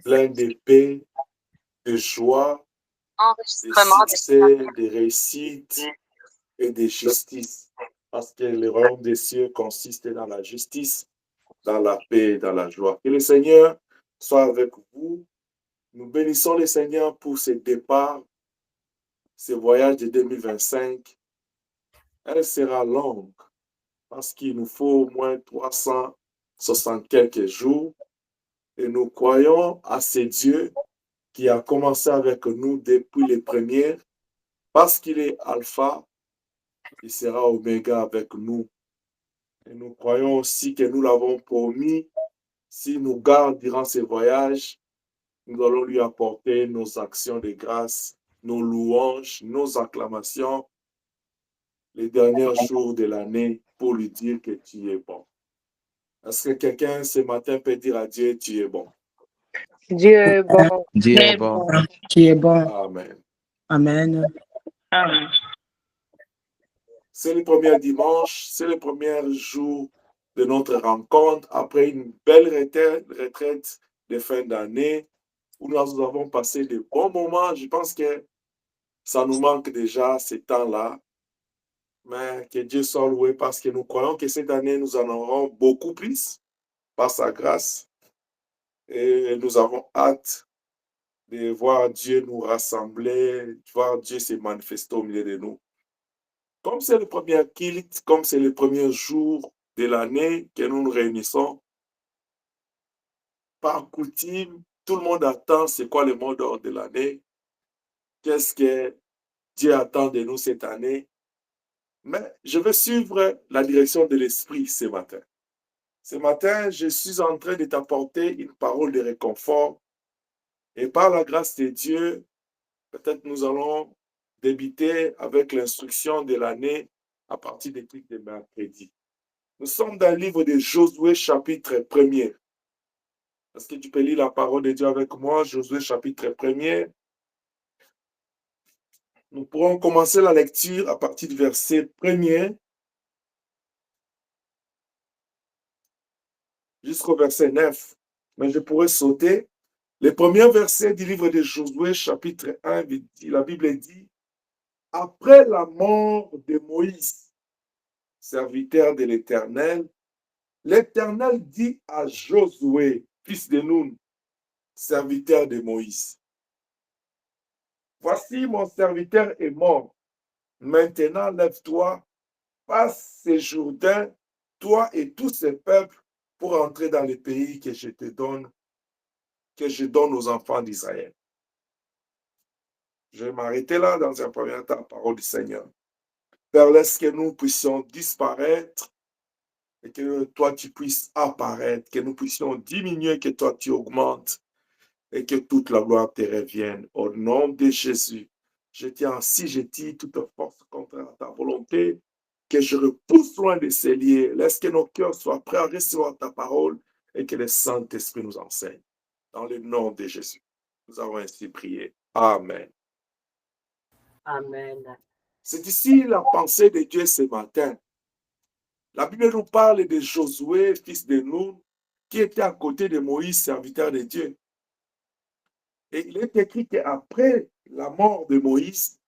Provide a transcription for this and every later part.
plein de paix, de joie, de succès, de réussite et de justice. Parce que le royaume des cieux consiste dans la justice, dans la paix et dans la joie. Que le Seigneur soit avec vous. Nous bénissons le Seigneur pour ce départ, ce voyage de 2025. Elle sera longue parce qu'il nous faut au moins 360 quelques jours. Et nous croyons à ce Dieu qui a commencé avec nous depuis les premières, parce qu'il est Alpha, il sera Oméga avec nous. Et nous croyons aussi que nous l'avons promis, s'il nous garde durant ce voyage, nous allons lui apporter nos actions de grâce, nos louanges, nos acclamations, les derniers jours de l'année pour lui dire que tu es bon. Est-ce que quelqu'un ce matin peut dire à Dieu, tu es bon? Dieu est bon. Dieu est bon. Tu es bon. Amen. Amen. Amen. C'est le premier dimanche, c'est le premier jour de notre rencontre après une belle retraite de fin d'année où nous avons passé de bons moments. Je pense que ça nous manque déjà ces temps-là. Mais que Dieu soit loué parce que nous croyons que cette année, nous en aurons beaucoup plus par sa grâce. Et nous avons hâte de voir Dieu nous rassembler, de voir Dieu se manifester au milieu de nous. Comme c'est le premier culte, comme c'est le premier jour de l'année que nous nous réunissons, par coutume, tout le monde attend c'est quoi le mot d'ordre de l'année, qu'est-ce que Dieu attend de nous cette année. Mais je vais suivre la direction de l'Esprit ce matin. Ce matin, je suis en train de t'apporter une parole de réconfort et par la grâce de Dieu, peut-être nous allons débuter avec l'instruction de l'année à partir des trucs de mercredi. Nous sommes dans le livre de Josué, chapitre 1er. Est-ce que tu peux lire la parole de Dieu avec moi? Josué, chapitre 1er. Nous pourrons commencer la lecture à partir du verset 1er jusqu'au verset 9. Mais je pourrais sauter. Le premier verset du livre de Josué, chapitre 1, la Bible dit, « Après la mort de Moïse, serviteur de l'Éternel, l'Éternel dit à Josué, fils de Nun, serviteur de Moïse, « Voici mon serviteur est mort. Maintenant, lève-toi, passe ces Jourdains, toi et tous ces peuples, pour entrer dans le pays que je te donne, que je donne aux enfants d'Israël. » Je vais m'arrêter là dans un premier temps, parole du Seigneur. Père, laisse que nous puissions disparaître et que toi tu puisses apparaître, que nous puissions diminuer, que toi tu augmentes et que toute la gloire te revienne. Au nom de Jésus, je tiens ainsi, je tire toute force contre ta volonté, que je repousse loin de ces liens. Laisse que nos cœurs soient prêts à recevoir ta parole et que le Saint-Esprit nous enseigne. Dans le nom de Jésus, nous avons ainsi prié. Amen. Amen. C'est ici la pensée de Dieu ce matin. La Bible nous parle de Josué, fils de Nun, qui était à côté de Moïse, serviteur de Dieu. Et il est écrit qu'après la mort de Moïse,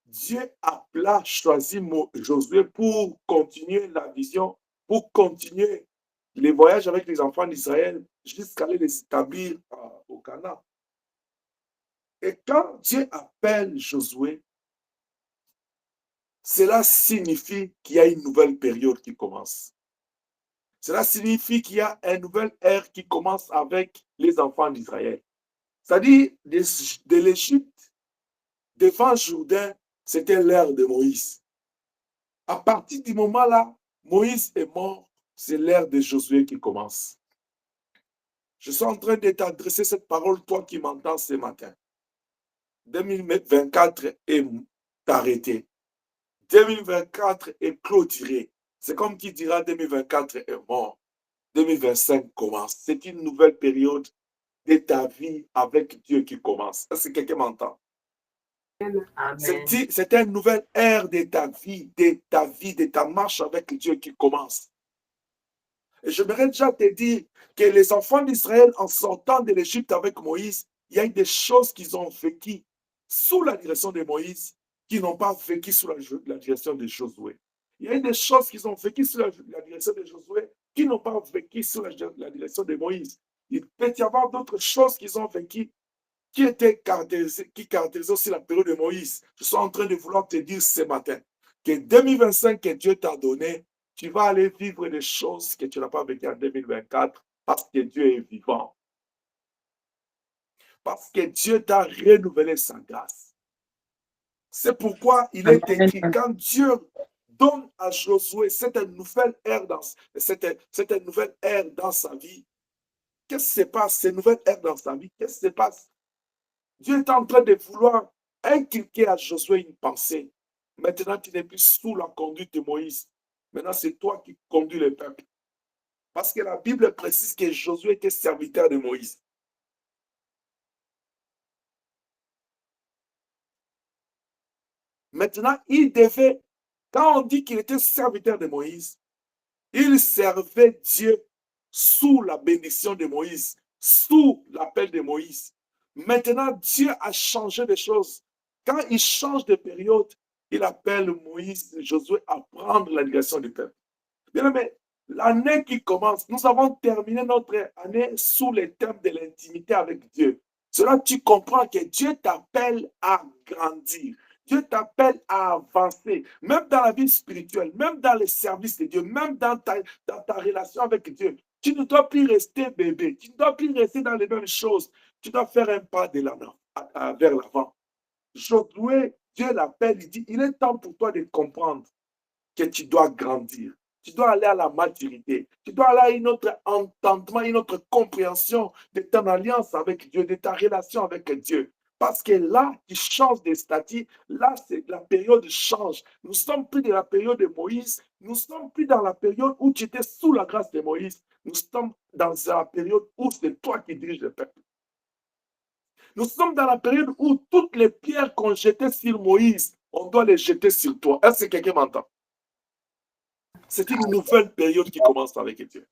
Dieu appela, choisi Josué pour continuer la vision, pour continuer les voyages avec les enfants d'Israël jusqu'à aller les établir au Canaan. Et quand Dieu appelle Josué, cela signifie qu'il y a une nouvelle période qui commence. Cela signifie qu'il y a une nouvelle ère qui commence avec les enfants d'Israël. C'est-à-dire de l'Égypte, devant Jourdain, c'était l'ère de Moïse. À partir du moment-là, Moïse est mort, c'est l'ère de Josué qui commence. Je suis en train de t'adresser cette parole, toi qui m'entends ce matin. 2024 est arrêté. 2024 est clôturé. C'est comme qui dira 2024 est mort. 2025 commence. C'est une nouvelle période de ta vie avec Dieu qui commence. Est-ce que quelqu'un m'entend? C'est une nouvelle ère de ta vie, de ta marche avec Dieu qui commence. Et j'aimerais déjà te dire que les enfants d'Israël, en sortant de l'Égypte avec Moïse, il y a eu des choses qu'ils ont vécues sous la direction de Moïse, qui n'ont pas vécu sous la direction de Josué. Il y a eu des choses qu'ils ont vécues sous la direction de Josué, qui n'ont pas vécu sous la direction de Moïse. Il peut y avoir d'autres choses qu'ils ont vécues qui caractérisait aussi la période de Moïse. Je suis en train de vouloir te dire ce matin que 2025 que Dieu t'a donné, tu vas aller vivre des choses que tu n'as pas vécues en 2024 parce que Dieu est vivant. Parce que Dieu t'a renouvelé sa grâce. C'est pourquoi il est écrit, quand Dieu donne à Josué cette nouvelle ère dans sa vie, qu'est-ce qui se passe? Cette nouvelle ère dans sa vie, qu'est-ce qui se passe? Dieu est en train de vouloir inculquer à Josué une pensée. Maintenant, tu n'es plus sous la conduite de Moïse. Maintenant, c'est toi qui conduis le peuple. Parce que la Bible précise que Josué était serviteur de Moïse. Maintenant, quand on dit qu'il était serviteur de Moïse, il servait Dieu sous la bénédiction de Moïse, sous l'appel de Moïse. Maintenant, Dieu a changé les choses. Quand il change de période, il appelle Moïse, Josué à prendre la direction du peuple. Bien, mais l'année qui commence, nous avons terminé notre année sous les thèmes de l'intimité avec Dieu. Cela, tu comprends que Dieu t'appelle à grandir. Dieu t'appelle à avancer, même dans la vie spirituelle, même dans les services de Dieu, même dans ta relation avec Dieu. Tu ne dois plus rester bébé, tu ne dois plus rester dans les mêmes choses. Tu dois faire un pas de vers l'avant. Josué, Dieu l'appelle, il dit, il est temps pour toi de comprendre que tu dois grandir. Tu dois aller à la maturité. Tu dois aller à une autre entendement, une autre compréhension de ton alliance avec Dieu, de ta relation avec Dieu. Parce que là, tu changes de statut. Là, la période change. Nous ne sommes plus de la période de Moïse. Nous ne sommes plus dans la période où tu étais sous la grâce de Moïse. Nous sommes dans la période où c'est toi qui diriges le peuple. Nous sommes dans la période où toutes les pierres qu'on jetait sur Moïse, on doit les jeter sur toi. Est-ce que quelqu'un m'entend? C'est une nouvelle période qui commence avec Dieu.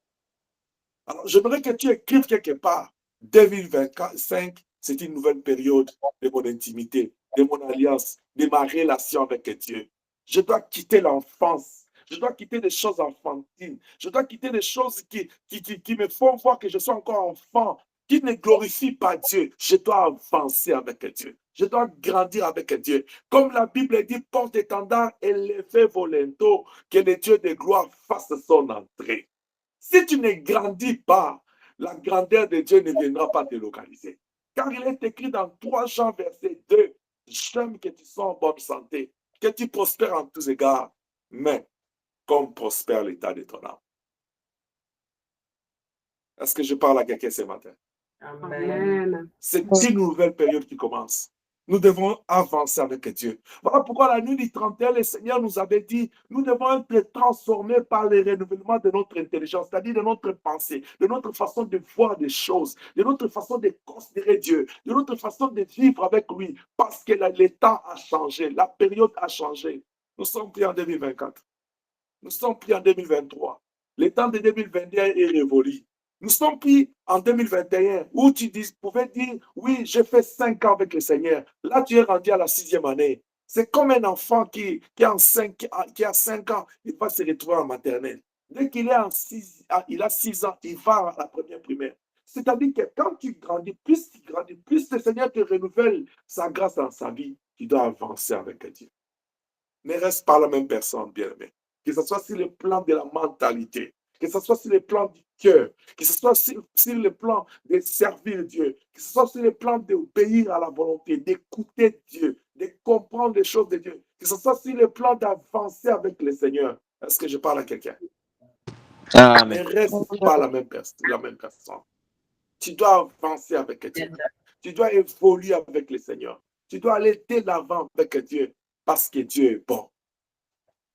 Alors, j'aimerais que tu écrives quelque part, 2025, c'est une nouvelle période de mon intimité, de mon alliance, de ma relation avec Dieu. Je dois quitter l'enfance. Je dois quitter des choses enfantines. Je dois quitter des choses qui me font voir que je suis encore enfant, qui ne glorifient pas Dieu. Je dois avancer avec Dieu. Je dois grandir avec Dieu. Comme la Bible dit, porte-étendard et levez vos linteaux, que le Dieu de gloire fasse son entrée. Si tu ne grandis pas, la grandeur de Dieu ne viendra pas te localiser. Car il est écrit dans 3 Jean verset 2, j'aime que tu sois en bonne santé, que tu prospères en tous égards, mais comme prospère l'état de ton âme. Est-ce que je parle à quelqu'un ce matin? Amen. C'est une nouvelle période qui commence. Nous devons avancer avec Dieu. Voilà pourquoi la nuit du 31, le Seigneur nous avait dit, nous devons être transformés par le renouvellement de notre intelligence, c'est-à-dire de notre pensée, de notre façon de voir des choses, de notre façon de considérer Dieu, de notre façon de vivre avec lui, parce que le temps a changé, la période a changé. Nous sommes pris en 2024. Nous sommes pris en 2023. Le temps de 2021 est révolu. Nous sommes pris en 2021 où tu pouvais dire, oui, j'ai fait 5 ans avec le Seigneur. Là, tu es rendu à la 6e année. C'est comme un enfant qui a 5 ans, il va se retrouver en maternelle. Dès qu'il a 6 ans, il va à la première primaire. C'est-à-dire que quand tu grandis, plus le Seigneur te renouvelle sa grâce dans sa vie, tu dois avancer avec Dieu. Ne reste pas la même personne, bien-aimé. Que ce soit sur le plan de la mentalité, que ce soit sur le plan du cœur, que ce soit sur le plan de servir Dieu, que ce soit sur le plan d'obéir à la volonté, d'écouter Dieu, de comprendre les choses de Dieu, que ce soit sur le plan d'avancer avec le Seigneur. Est-ce que je parle à quelqu'un? Amen. Ne reste pas la même personne. Tu dois avancer avec Dieu. Tu dois évoluer avec le Seigneur. Tu dois aller de l'avant avec Dieu parce que Dieu est bon.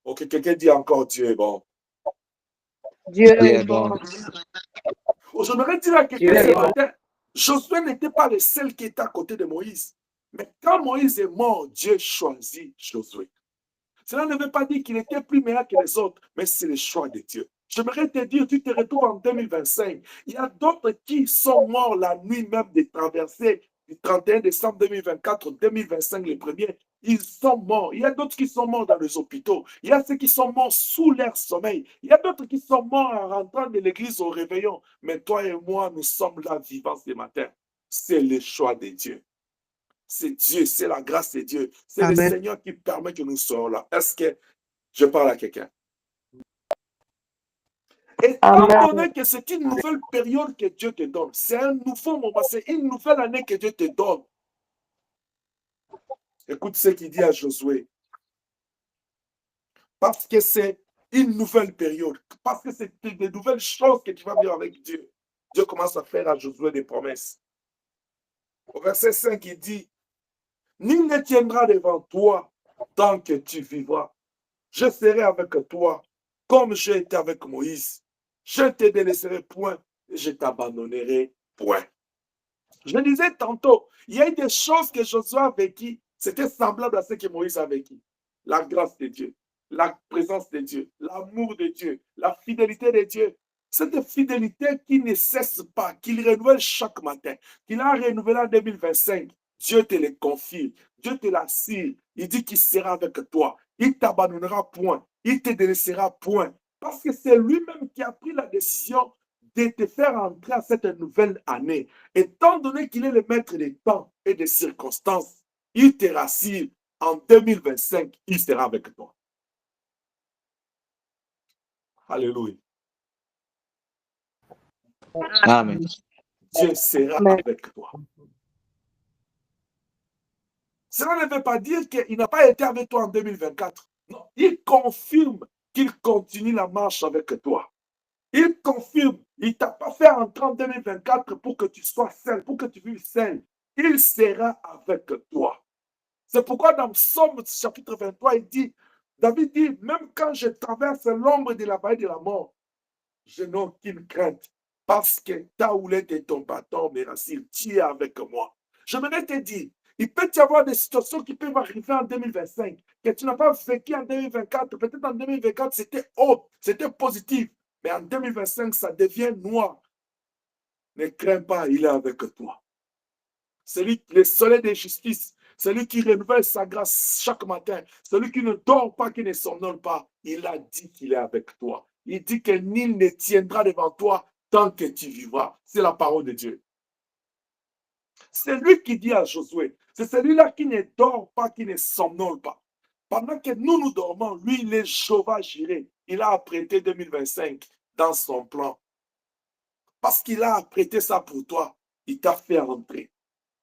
Ok, quelqu'un dit encore Dieu est bon. Dieu est bon. J'aimerais dire à quelqu'un ce matin, Josué n'était pas le seul qui était à côté de Moïse. Mais quand Moïse est mort, Dieu choisit Josué. Cela ne veut pas dire qu'il était plus meilleur que les autres, mais c'est le choix de Dieu. J'aimerais te dire, tu te retrouves en 2025. Il y a d'autres qui sont morts la nuit même des traversées du 31 décembre 2024 au 2025, les premiers. Ils sont morts. Il y a d'autres qui sont morts dans les hôpitaux. Il y a ceux qui sont morts sous leur sommeil. Il y a d'autres qui sont morts en rentrant de l'église au réveillon. Mais toi et moi, nous sommes là vivants ce matin. C'est le choix de Dieu. C'est Dieu, c'est la grâce de Dieu. C'est le Seigneur qui permet que nous soyons là. Est-ce que je parle à quelqu'un? Étant donné que c'est une nouvelle période que Dieu te donne, c'est un nouveau moment, c'est une nouvelle année que Dieu te donne. Écoute ce qu'il dit à Josué. Parce que c'est une nouvelle période, parce que c'est de nouvelles choses que tu vas vivre avec Dieu. Dieu commence à faire à Josué des promesses. Au verset 5, il dit, nul ne tiendra devant toi tant que tu vivras. Je serai avec toi comme j'ai été avec Moïse. Je ne te délaisserai point et je t'abandonnerai point. Je disais tantôt, il y a eu des choses que Josué a vécues, c'était semblable à ce que Moïse a vécu. La grâce de Dieu, la présence de Dieu, l'amour de Dieu, la fidélité de Dieu. Cette fidélité qui ne cesse pas, qu'il renouvelle chaque matin, qu'il a renouvelé en 2025. Dieu te le confie, Dieu te l'assure. Il dit qu'il sera avec toi. Il ne t'abandonnera point, il ne te délaissera point. Parce que c'est lui-même qui a pris la décision de te faire entrer à cette nouvelle année. Étant donné qu'il est le maître des temps et des circonstances, il te rassure, en 2025, il sera avec toi. Alléluia. Amen. Dieu sera avec toi. Cela ne veut pas dire qu'il n'a pas été avec toi en 2024. Non, il confirme qu'il continue la marche avec toi. Il confirme, il ne t'a pas fait entrer en 2024 pour que tu sois seul, pour que tu vives seul. Il sera avec toi. C'est pourquoi dans Psaume chapitre 23, il dit, David dit, même quand je traverse l'ombre de la vallée de la mort, je n'ai aucune crainte, parce que ta houlette et ton bâton me rassurent, tu es avec moi. J'aimerais te dire, il peut y avoir des situations qui peuvent arriver en 2025, que tu n'as pas vécu en 2024. Peut-être en 2024, c'était haut, c'était positif, mais en 2025, ça devient noir. Ne crains pas, il est avec toi. Celui, le soleil de justice, celui qui renouvelle sa grâce chaque matin, celui qui ne dort pas, qui ne somnole pas, il a dit qu'il est avec toi. Il dit que nul ne tiendra devant toi tant que tu vivras. C'est la parole de Dieu. C'est lui qui dit à Josué, c'est celui-là qui ne dort pas, qui ne somnole pas. Pendant que nous dormons, lui, il est Jéhovah Jireh. Il a apprêté 2025 dans son plan. Parce qu'il a apprêté ça pour toi, il t'a fait rentrer.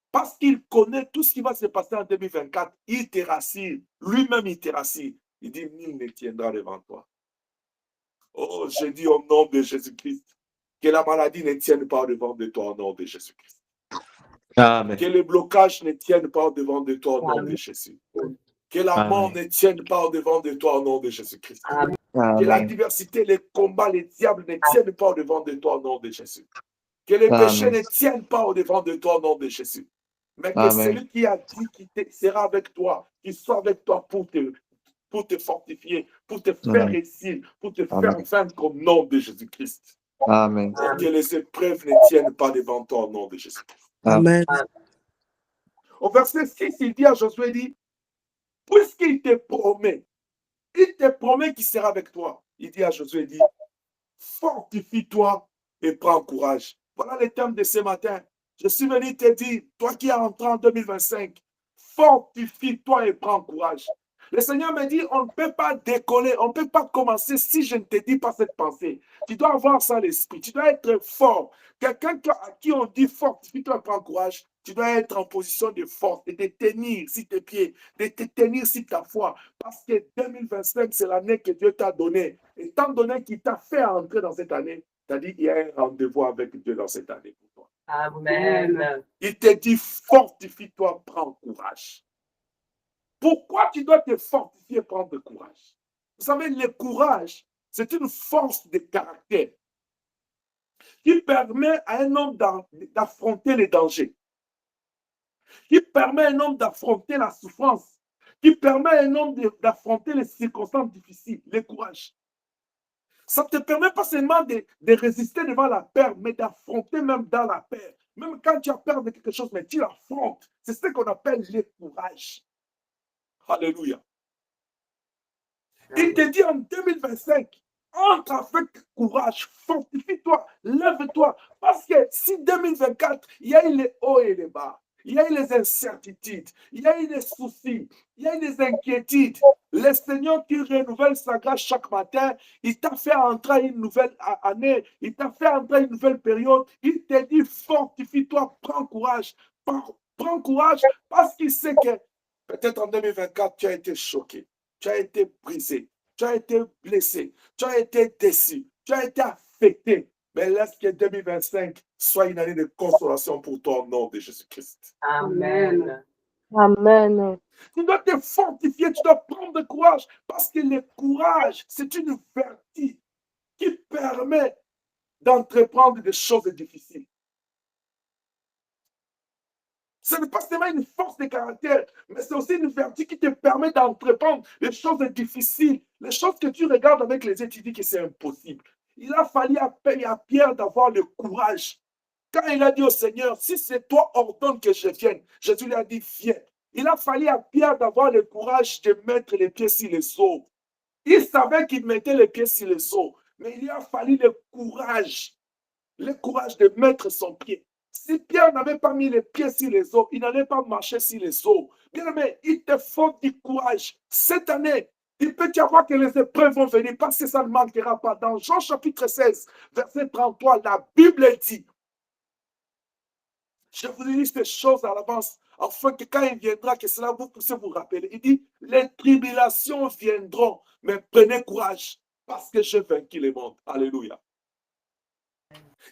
Parce qu'il connaît tout ce qui va se passer en 2024, il te rassure. Lui-même, il te rassure. Il dit, nul ne tiendra devant toi. Oh, je dis au nom de Jésus-Christ, que la maladie ne tienne pas devant de toi au nom de Jésus-Christ. Amen. Que les blocages ne tiennent pas devant de toi au nom de Jésus. Que la mort ne tienne pas devant de toi au nom de Jésus-Christ. Que la diversité, les combats, les diables ne tiennent pas devant de toi au nom de Jésus. Que les péchés ne tiennent pas au devant de toi au nom de Jésus. Mais que celui qui a dit qu'il sera avec toi, qu'il soit avec toi pour te fortifier, pour te faire réussir, pour te faire vaincre au nom de Jésus-Christ. Amen. Que les épreuves ne tiennent pas devant toi au nom de Jésus-Christ. Amen. Au verset 6, il dit à Josué, il dit, puisqu'il te promet qu'il sera avec toi. Il dit à Josué, il dit, fortifie-toi et prends courage. Voilà les termes de ce matin. Je suis venu te dire, toi qui es entré en 2025, fortifie-toi et prends courage. Le Seigneur me dit, on ne peut pas décoller, on ne peut pas commencer si je ne te dis pas cette pensée. Tu dois avoir ça à l'esprit, tu dois être fort. Quelqu'un à qui on dit fortifie-toi et prends courage, tu dois être en position de force, de te tenir sur tes pieds, de te tenir sur ta foi. Parce que 2025, c'est l'année que Dieu t'a donnée. Étant donné qu'il t'a fait entrer dans cette année, tu as dit qu'il y a un rendez-vous avec Dieu dans cette année pour toi. Amen. Il te dit fortifie-toi, prends courage. Pourquoi tu dois te fortifier et prendre courage? Vous savez, le courage, c'est une force de caractère qui permet à un homme d'affronter les dangers, qui permet à un homme d'affronter la souffrance, qui permet à un homme d'affronter les circonstances difficiles, le courage. Ça te permet pas seulement de résister devant la peur, mais d'affronter même dans la peur. Même quand tu as peur de quelque chose, mais tu l'affrontes. C'est ce qu'on appelle le courage. Alléluia. Il te dit en 2025, entre avec courage, fortifie-toi, lève-toi. Parce que si 2024, il y a eu les hauts et les bas, il y a eu les incertitudes, il y a eu les soucis, il y a eu les inquiétudes. Le Seigneur qui renouvelle sa grâce chaque matin, il t'a fait entrer une nouvelle année, il t'a fait entrer une nouvelle période. Il te dit, fortifie-toi, prends courage. Prends courage parce qu'il sait que peut-être en 2024, tu as été choqué. Tu as été brisé, tu as été blessé, tu as été déçu, tu as été affecté. Mais laisse que 2025 soit une année de consolation pour toi au nom de Jésus-Christ. Amen. Amen. Tu dois te fortifier, tu dois prendre courage parce que le courage, c'est une vertu qui permet d'entreprendre des choses difficiles. Ce n'est pas seulement une force de caractère, mais c'est aussi une vertu qui te permet d'entreprendre les choses difficiles, les choses que tu regardes avec les yeux, tu dis que c'est impossible. Il a fallu à Pierre d'avoir le courage. Quand il a dit au Seigneur, si c'est toi, ordonne que je vienne. Jésus lui a dit, viens. Il a fallu à Pierre d'avoir le courage de mettre les pieds sur les eaux. Il savait qu'il mettait les pieds sur les eaux, mais il lui a fallu le courage de mettre son pied. Si Pierre n'avait pas mis les pieds sur les eaux, il n'allait pas marcher sur les eaux. Bien aimé, il te faut du courage. Cette année, il peut y avoir que les épreuves vont venir parce que ça ne manquera pas. Dans Jean chapitre 16, verset 33, la Bible dit, je vous dis ces choses à l'avance, afin que quand il viendra, que cela vous puissiez vous rappeler. Il dit, les tribulations viendront, mais prenez courage, parce que j'ai vaincu le monde. Alléluia.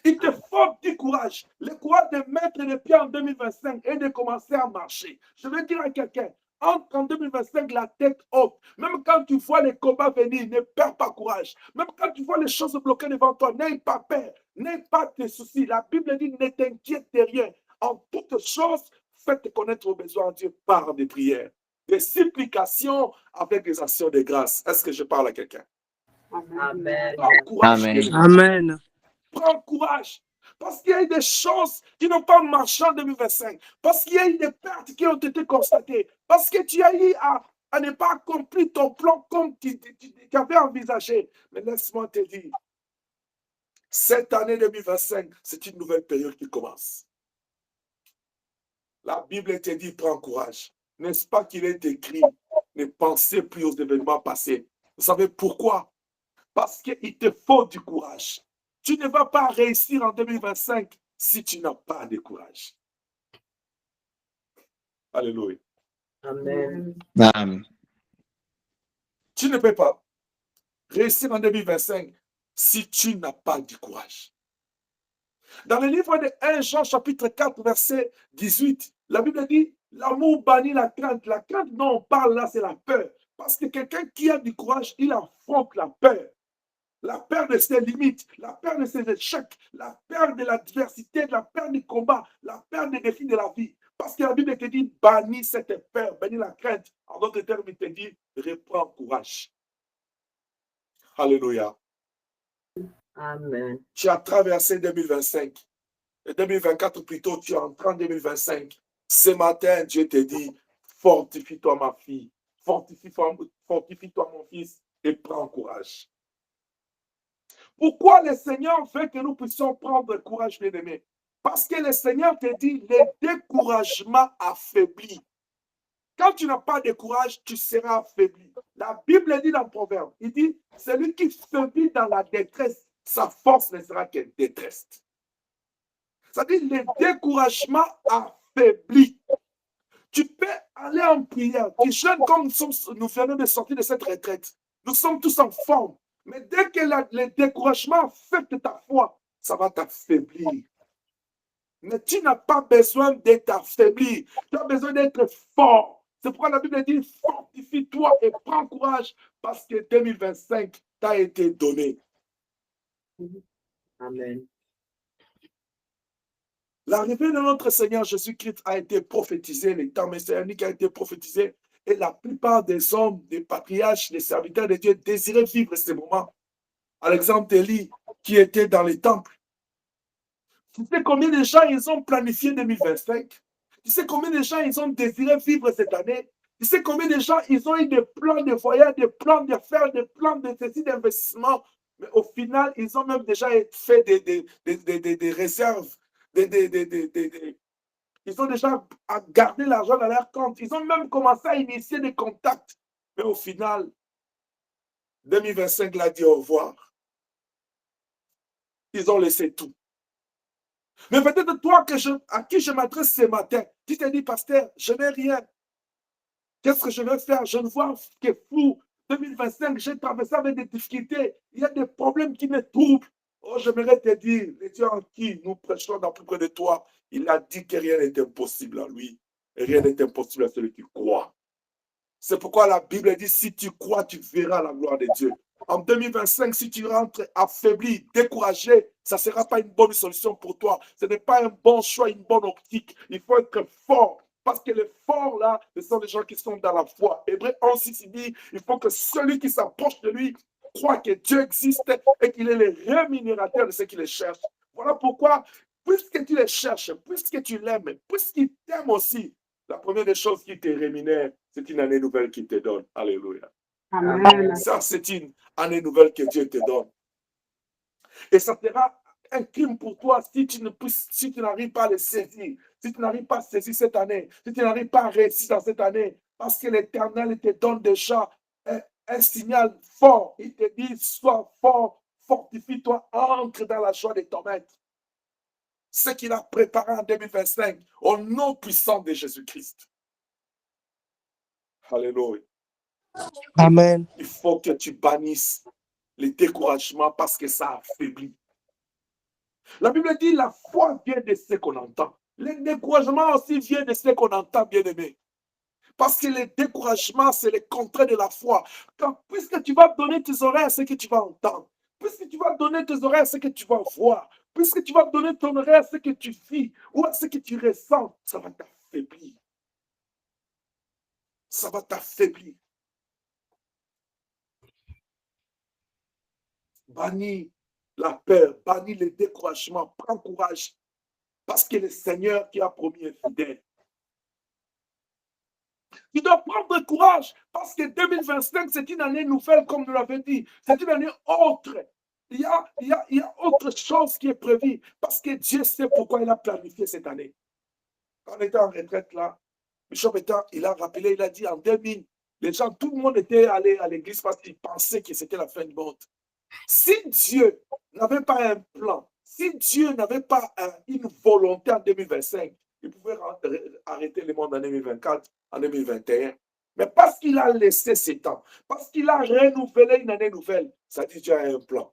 Il te faut du courage. Le courage de mettre les pieds en 2025 et de commencer à marcher. Je veux dire à quelqu'un, entre en 2025 la tête haute. Même quand tu vois les combats venir, ne perds pas courage. Même quand tu vois les choses bloquées devant toi, n'aie pas peur, n'aie pas de soucis. La Bible dit, ne t'inquiète de rien. En toutes choses, faites connaître vos besoins à Dieu par des prières, des supplications avec des actions de grâce. Est-ce que je parle à quelqu'un? Amen. Amen. Amen. Prends courage. Parce qu'il y a eu des choses qui n'ont pas marché en 2025. Parce qu'il y a eu des pertes qui ont été constatées. Parce que tu as eu à ne pas accomplir ton plan comme tu avais envisagé. Mais laisse-moi te dire, cette année 2025, c'est une nouvelle période qui commence. La Bible te dit, prends courage. N'est-ce pas qu'il est écrit, ne pensez plus aux événements passés. Vous savez pourquoi? Parce qu'il te faut du courage. Tu ne vas pas réussir en 2025 si tu n'as pas de courage. Alléluia. Amen. Amen. Tu ne peux pas réussir en 2025 si tu n'as pas de courage. Dans le livre de 1 Jean chapitre 4 verset 18, la Bible dit, l'amour bannit la crainte. La crainte dont on parle là, c'est la peur. Parce que quelqu'un qui a du courage, il affronte la peur. La peur de ses limites, la peur de ses échecs, la peur de l'adversité, la peur du combat, la peur des défis de la vie. Parce que la Bible te dit, bannis cette peur, bannis la crainte. En d'autres termes, il te dit, reprends courage. Alléluia. Amen. Tu as traversé 2025. Et 2024 plutôt, tu es entré en 2025. Ce matin, Dieu te dit, fortifie-toi ma fille, fortifie-toi mon fils et prends courage. Pourquoi le Seigneur veut que nous puissions prendre courage, bien-aimés? Parce que le Seigneur te dit, le découragement affaiblit. Quand tu n'as pas de courage, tu seras affaibli. La Bible dit dans le Proverbe, il dit, celui qui faiblit dans la détresse, sa force ne sera que détresse. C'est-à-dire, le découragement affaiblit. Tu peux aller en prière. Tu jeûnes comme nous venons de sortir de cette retraite. Nous sommes tous en forme. Mais dès que le découragement affecte ta foi, ça va t'affaiblir. Mais tu n'as pas besoin d'être affaibli. Tu as besoin d'être fort. C'est pourquoi la Bible dit, fortifie-toi et prends courage parce que 2025 t'a été donné. Amen. L'arrivée de notre Seigneur Jésus-Christ a été prophétisée, le temps messianique a été prophétisé, et la plupart des hommes, des patriarches, des serviteurs de Dieu désiraient vivre ces moments. À l'exemple d'Élie qui était dans les temples. Tu sais combien de gens ils ont planifié 2025? Tu sais combien de gens ils ont désiré vivre cette année? Tu sais combien de gens ils ont eu des plans de voyage, des plans d'affaires, des plans de ceci, d'investissement? Mais au final, ils ont même déjà fait des réserves, ils ont déjà gardé l'argent dans leur compte. Ils ont même commencé à initier des contacts. Mais au final, 2025 l'a dit au revoir. Ils ont laissé tout. Mais peut-être toi à qui je m'adresse ce matin, tu te dis, pasteur, je n'ai rien. Qu'est-ce que je vais faire? Je ne vois que flou. 2025, j'ai traversé avec des difficultés. Il y a des problèmes qui me troublent. Oh, j'aimerais te dire, le Dieu en qui nous prêchons dans plus près de toi, il a dit que rien n'est impossible à lui. Et rien n'est impossible à celui qui croit. C'est pourquoi la Bible dit, si tu crois, tu verras la gloire de Dieu. En 2025, si tu rentres affaibli, découragé, ça ne sera pas une bonne solution pour toi. Ce n'est pas un bon choix, une bonne optique. Il faut être fort. Parce que les forts, là, ce sont les gens qui sont dans la foi. Hébreux 11, dit, il faut que celui qui s'approche de lui croit que Dieu existe et qu'il est le rémunérateur de ceux qui le cherchent. Voilà pourquoi, puisque tu les cherches, puisque tu l'aimes, puisqu'il t'aime aussi, la première des choses qui te rémunère, c'est une année nouvelle qu'il te donne. Alléluia. Amen. Ça, c'est une année nouvelle que Dieu te donne. Et ça sera un crime pour toi si tu n'arrives pas à le saisir, si tu n'arrives pas à saisir cette année, si tu n'arrives pas à réussir dans cette année, parce que l'Éternel te donne déjà un signal fort. Il te dit, sois fort, fortifie-toi, entre dans la joie de ton maître. Ce qu'il a préparé en 2025, au nom puissant de Jésus-Christ. Alléluia. Amen. Il faut que tu bannisses les découragements parce que ça affaiblit. La Bible dit la foi vient de ce qu'on entend. Le découragement aussi vient de ce qu'on entend, bien-aimé. Parce que le découragement, c'est le contraire de la foi. Puisque tu vas donner tes oreilles à ce que tu vas entendre, puisque tu vas donner tes oreilles à ce que tu vas voir, puisque tu vas donner ton oreille à ce que tu vis ou à ce que tu ressens, ça va t'affaiblir. Ça va t'affaiblir. Bannis la peur, bannis le découragement, prends courage. Parce que le Seigneur qui a promis est fidèle. Tu dois prendre courage parce que 2025, c'est une année nouvelle, comme nous l'avons dit. C'est une année autre. Il y a autre chose qui est prévue parce que Dieu sait pourquoi il a planifié cette année. Quand on était en retraite là, Bishop étant, il a rappelé, il a dit en 2000, les gens, tout le monde était allé à l'église parce qu'ils pensaient que c'était la fin du monde. Si Dieu n'avait pas un plan, si Dieu n'avait pas une volonté en 2025, il pouvait arrêter le monde en 2024, en 2021. Mais parce qu'il a laissé ses temps, parce qu'il a renouvelé une année nouvelle, ça dit Dieu a un plan.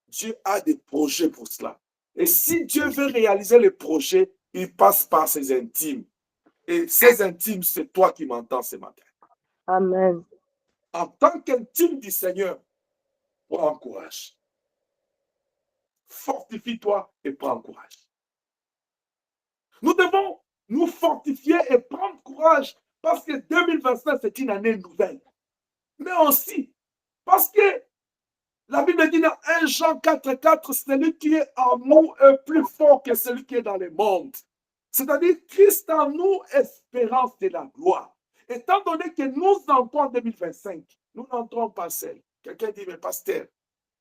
Dieu a des projets pour cela. Et si Dieu veut réaliser les projets, il passe par ses intimes. Et ses intimes, c'est toi qui m'entends ce matin. Amen. En tant qu'intime du Seigneur, prends courage. Fortifie-toi et prends courage. Nous devons nous fortifier et prendre courage parce que 2025, c'est une année nouvelle. Mais aussi parce que la Bible dit dans 1 Jean 4,4, celui qui est en nous est plus fort que celui qui est dans le monde. C'est-à-dire Christ en nous, espérance de la gloire. Étant donné que nous entrons en 2025, nous n'entrons pas seuls. Quelqu'un dit, mais pasteur,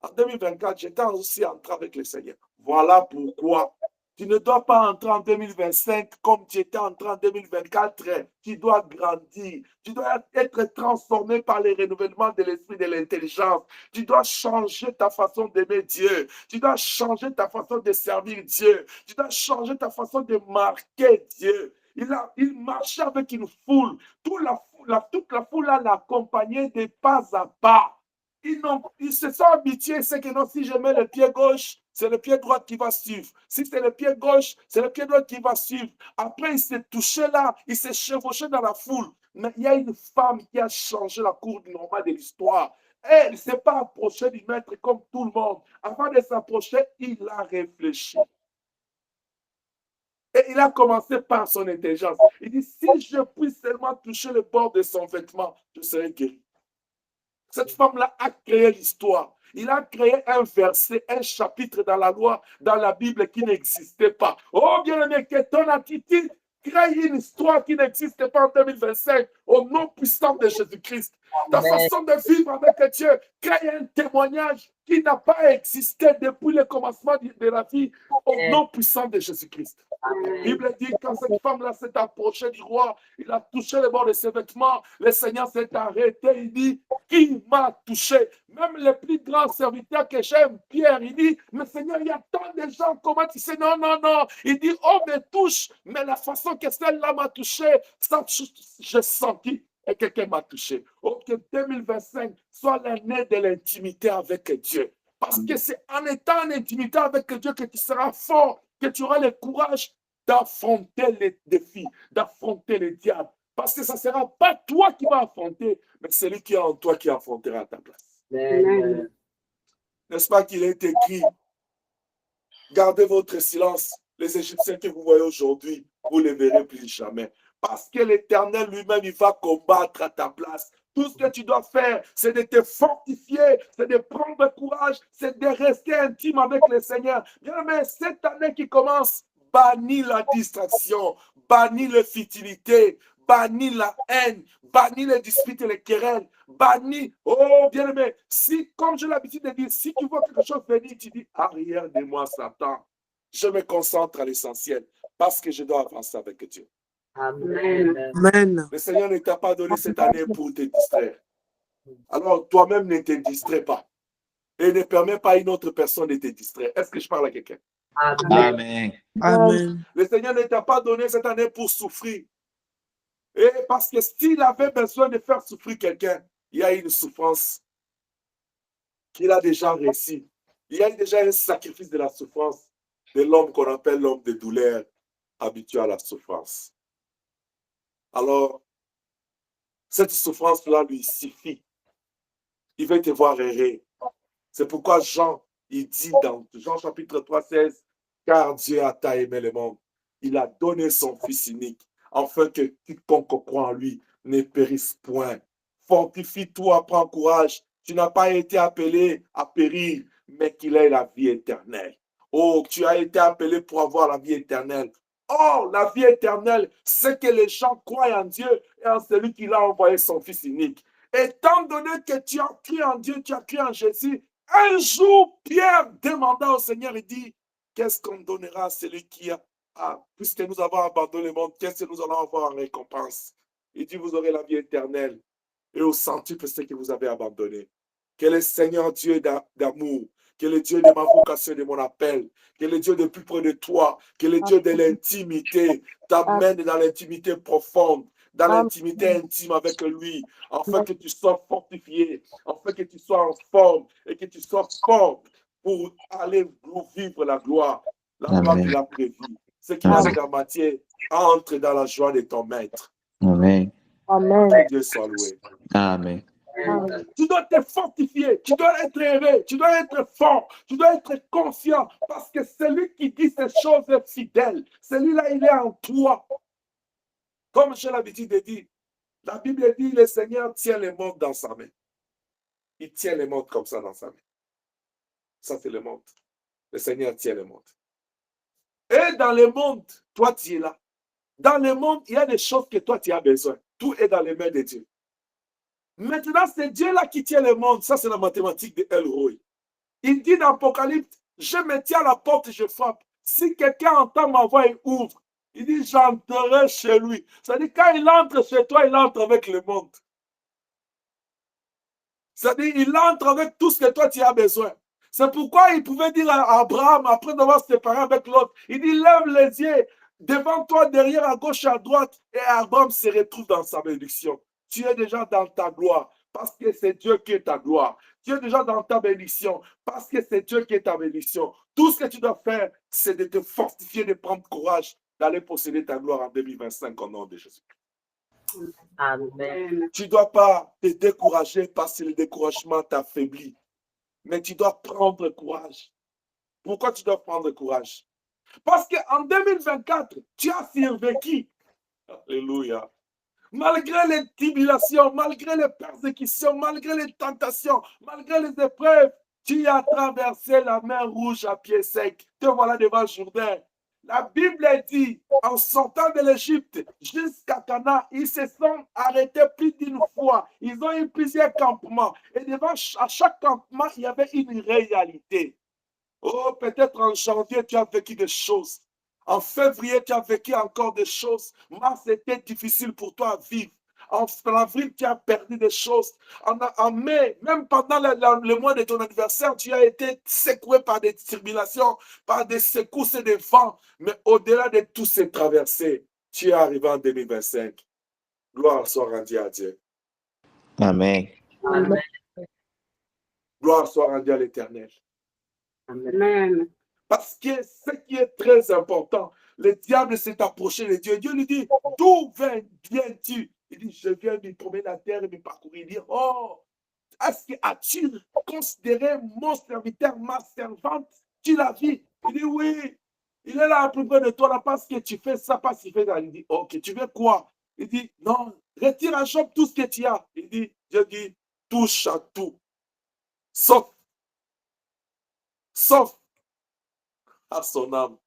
en 2024, j'étais aussi entré avec le Seigneur. Voilà pourquoi tu ne dois pas entrer en 2025 comme tu étais entré en 2024. Tu dois grandir. Tu dois être transformé par le renouvellement de l'esprit de l'intelligence. Tu dois changer ta façon d'aimer Dieu. Tu dois changer ta façon de servir Dieu. Tu dois changer ta façon de marquer Dieu. Il marchait avec une foule. Toute la foule l'accompagnait de pas à pas. Ils se sont habitués, c'est que non, si je mets le pied gauche, c'est le pied droit qui va suivre. Si c'est le pied gauche, c'est le pied droit qui va suivre. Après, il s'est touché là, il s'est chevauché dans la foule. Mais il y a une femme qui a changé la courbe normale de l'histoire. Elle ne s'est pas approchée du maître comme tout le monde. Avant de s'approcher, il a réfléchi. Et il a commencé par son intelligence. Il dit, si je puis seulement toucher le bord de son vêtement, je serai guéri. Cette femme-là a créé l'histoire. Il a créé un verset, un chapitre dans la loi, dans la Bible qui n'existait pas. Oh bien-aimé, que ton attitude crée une histoire qui n'existe pas en 2025 au nom puissant de Jésus-Christ. Ta façon de vivre avec Dieu crée un témoignage qui n'a pas existé depuis le commencement de la vie au nom puissant de Jésus-Christ. La Bible dit quand cette femme-là s'est approchée du roi, il a touché le bord de ses vêtements, le Seigneur s'est arrêté, il dit, qui m'a touché? Même le plus grand serviteur que j'aime, Pierre, il dit, mais Seigneur, il y a tant de gens, comment tu sais? Non, non, non. Il dit, oh, me touche, mais la façon que celle-là m'a touché, ça, j'ai senti. Et quelqu'un m'a touché. Oh, que 2025 soit l'année de l'intimité avec Dieu. Parce que c'est en étant en intimité avec Dieu que tu seras fort, que tu auras le courage d'affronter les défis, d'affronter les diables. Parce que ce ne sera pas toi qui vas affronter, mais celui qui est en toi qui affrontera à ta place. N'est-ce pas qu'il est écrit, gardez votre silence, les Égyptiens que vous voyez aujourd'hui, vous ne les verrez plus jamais. Parce que l'Éternel lui-même, il va combattre à ta place. Tout ce que tu dois faire, c'est de te fortifier, c'est de prendre courage, c'est de rester intime avec le Seigneur. Bien, mais cette année qui commence, bannis la distraction, bannis la futilité, bannis la haine, bannis les disputes et les querelles, bannis, oh bien-aimé, si, comme j'ai l'habitude de dire, si tu vois quelque chose venir, tu dis, arrière de moi, Satan, je me concentre à l'essentiel, parce que je dois avancer avec Dieu. Amen. Amen. Le Seigneur ne t'a pas donné cette année pour te distraire. Alors, toi-même, ne te distrais pas. Et ne permets pas à une autre personne de te distraire. Est-ce que je parle à quelqu'un? Amen. Amen. Le Seigneur ne t'a pas donné cette année pour souffrir. Et parce que s'il avait besoin de faire souffrir quelqu'un, il y a une souffrance qu'il a déjà réussi. Il y a déjà un sacrifice de la souffrance de l'homme qu'on appelle l'homme de douleur, habitué à la souffrance. Alors, cette souffrance-là lui suffit. Il veut te voir errer. C'est pourquoi Jean, il dit dans Jean chapitre 3, 16, car Dieu a tant aimé le monde. Il a donné son Fils unique, afin que quiconque croit en lui ne périsse point. Fortifie-toi, prends courage. Tu n'as pas été appelé à périr, mais qu'il ait la vie éternelle. Oh, tu as été appelé pour avoir la vie éternelle. Oh, la vie éternelle, c'est que les gens croient en Dieu et en celui qui l'a envoyé son Fils unique. Étant donné que tu as cru en Dieu, tu as cru en Jésus, un jour, Pierre demanda au Seigneur, il dit, qu'est-ce qu'on donnera à celui qui a, puisque nous avons abandonné le monde, qu'est-ce que nous allons avoir en récompense? Il dit, vous aurez la vie éternelle et au centuple ce que vous avez abandonné. Que le Seigneur Dieu d'amour, que le Dieu de ma vocation et de mon appel, que le Dieu de plus près de toi, que le Dieu de l'intimité t'amène dans l'intimité profonde, dans l'intimité intime avec lui, afin que tu sois fortifié, afin que tu sois en forme et que tu sois fort pour aller vivre la gloire qu'il a prévue. Ce qui est en matière, entre dans la joie de ton maître. Amen. Que Dieu soit loué. Amen. Tu dois te fortifier, tu dois être heureux, tu dois être fort, tu dois être confiant, parce que celui qui dit ces choses est fidèle. Celui-là, il est en toi. Comme j'ai l'habitude de dire, la Bible dit, le Seigneur tient le monde dans sa main. Il tient le monde comme ça dans sa main. Ça, c'est le monde. Le Seigneur tient le monde. Et dans le monde, toi, tu es là. Dans le monde, il y a des choses que toi, tu as besoin. Tout est dans les mains de Dieu. Maintenant, c'est Dieu-là qui tient le monde. Ça, c'est la mathématique de El Roi. Il dit dans l'Apocalypse, je me tiens à la porte et je frappe. Si quelqu'un entend ma voix et ouvre, il dit, j'entrerai chez lui. C'est-à-dire, quand il entre chez toi, il entre avec le monde. C'est-à-dire, il entre avec tout ce que toi, tu as besoin. C'est pourquoi il pouvait dire à Abraham, après d'avoir séparé avec l'autre, il dit, lève les yeux devant toi, derrière, à gauche, à droite, et Abraham se retrouve dans sa bénédiction. Tu es déjà dans ta gloire, parce que c'est Dieu qui est ta gloire. Tu es déjà dans ta bénédiction, parce que c'est Dieu qui est ta bénédiction. Tout ce que tu dois faire, c'est de te fortifier, de prendre courage, d'aller posséder ta gloire en 2025 au nom de Jésus. Amen. Tu ne dois pas te décourager parce que le découragement t'affaiblit. Mais tu dois prendre courage. Pourquoi tu dois prendre courage? Parce qu'en 2024, tu as survécu. Alléluia. Malgré les tribulations, malgré les persécutions, malgré les tentations, malgré les épreuves, Tu as traversé la mer Rouge à pied sec. Te voilà devant le Jourdain. La Bible dit, en sortant de l'Égypte jusqu'à Canaan, ils se sont arrêtés plus d'une fois. Ils ont eu plusieurs campements. Et devant à chaque campement, il y avait une réalité. Oh, peut-être en janvier, tu as vécu des choses. En février, tu as vécu encore des choses. Mars, c'était difficile pour toi à vivre. En avril, tu as perdu des choses. En mai, même pendant le mois de ton anniversaire, tu as été secoué par des tribulations, par des secousses et des vents. Mais au-delà de toutes ces traversées, tu es arrivé en 2025. Gloire soit rendue à Dieu. Amen. Amen. Gloire soit rendue à l'Éternel. Amen. Parce que ce qui est très important, le diable s'est approché de Dieu. Dieu lui dit, d'où viens-tu? Il dit, je viens de promener la terre et de parcourir. Il dit, oh, as-tu considéré mon serviteur, ma servante? Tu l'as vu? Il dit, oui. Il est là à peu près de toi, là, parce que tu fais ça, parce qu'il fait ça. Il dit, ok, tu veux quoi? Il dit, non, retire à Job tout ce que tu as. Il dit, Dieu dit, touche à tout. Sauf à son âme.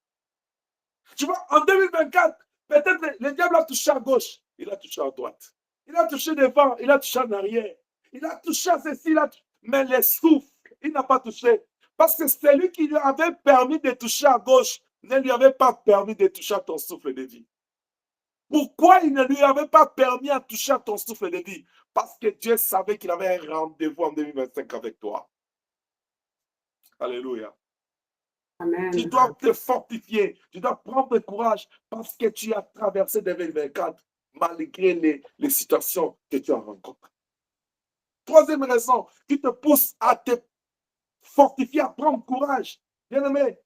Tu vois, en 2024, peut-être le diable a touché à gauche, il a touché à droite. Il a touché devant, il a touché en arrière. Il a touché à ceci, mais les souffles, il n'a pas touché. Parce que celui qui lui avait permis de toucher à gauche ne lui avait pas permis de toucher à ton souffle de vie. Pourquoi il ne lui avait pas permis de toucher à ton souffle de vie? Parce que Dieu savait qu'il avait un rendez-vous en 2025 avec toi. Alléluia. Amen. Tu dois te fortifier, tu dois prendre courage parce que tu as traversé 2024 malgré les situations que tu as rencontrées. Troisième raison qui te pousse à te fortifier, à prendre courage. Bien-aimé,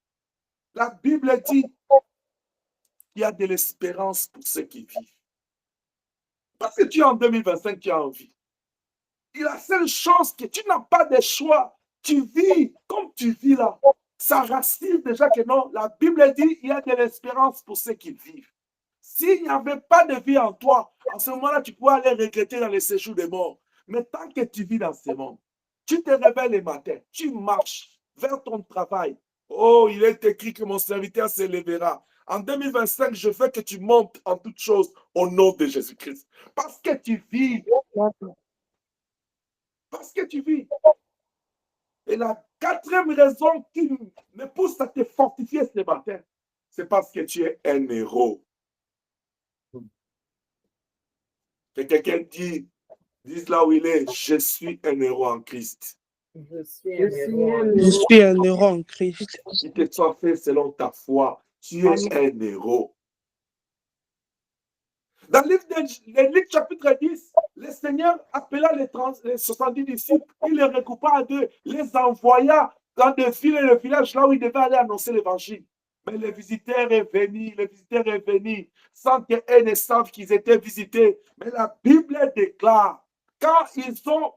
la Bible dit qu'il y a de l'espérance pour ceux qui vivent. Parce que tu es en 2025, tu as envie. Et la seule chose que tu n'as pas de choix, tu vis comme tu vis là. Ça rassure déjà que non, la Bible dit qu'il y a de l'espérance pour ceux qui vivent. S'il n'y avait pas de vie en toi, en ce moment-là, tu pourrais aller regretter dans les séjours des morts. Mais tant que tu vis dans ce monde, tu te réveilles le matin, tu marches vers ton travail. Oh, il est écrit que mon serviteur s'élèvera. En 2025, je veux que tu montes en toutes choses au nom de Jésus-Christ. Parce que tu vis. Parce que tu vis. Et la quatrième raison qui me pousse à te fortifier ce matin, c'est parce que tu es un héros. Que quelqu'un dise là où il est, je suis un héros en Christ. Je suis un héros en Christ. Qu'il te soit fait selon ta foi, tu es un héros. Dans le livre de Luc chapitre 10, le Seigneur appela les 70 disciples, il les recoupa à deux, les envoya dans des villes et le village là où ils devaient aller annoncer l'évangile. Mais le visiteur est venu, sans qu'eux ne savent qu'ils étaient visités. Mais la Bible déclare, quand ils ont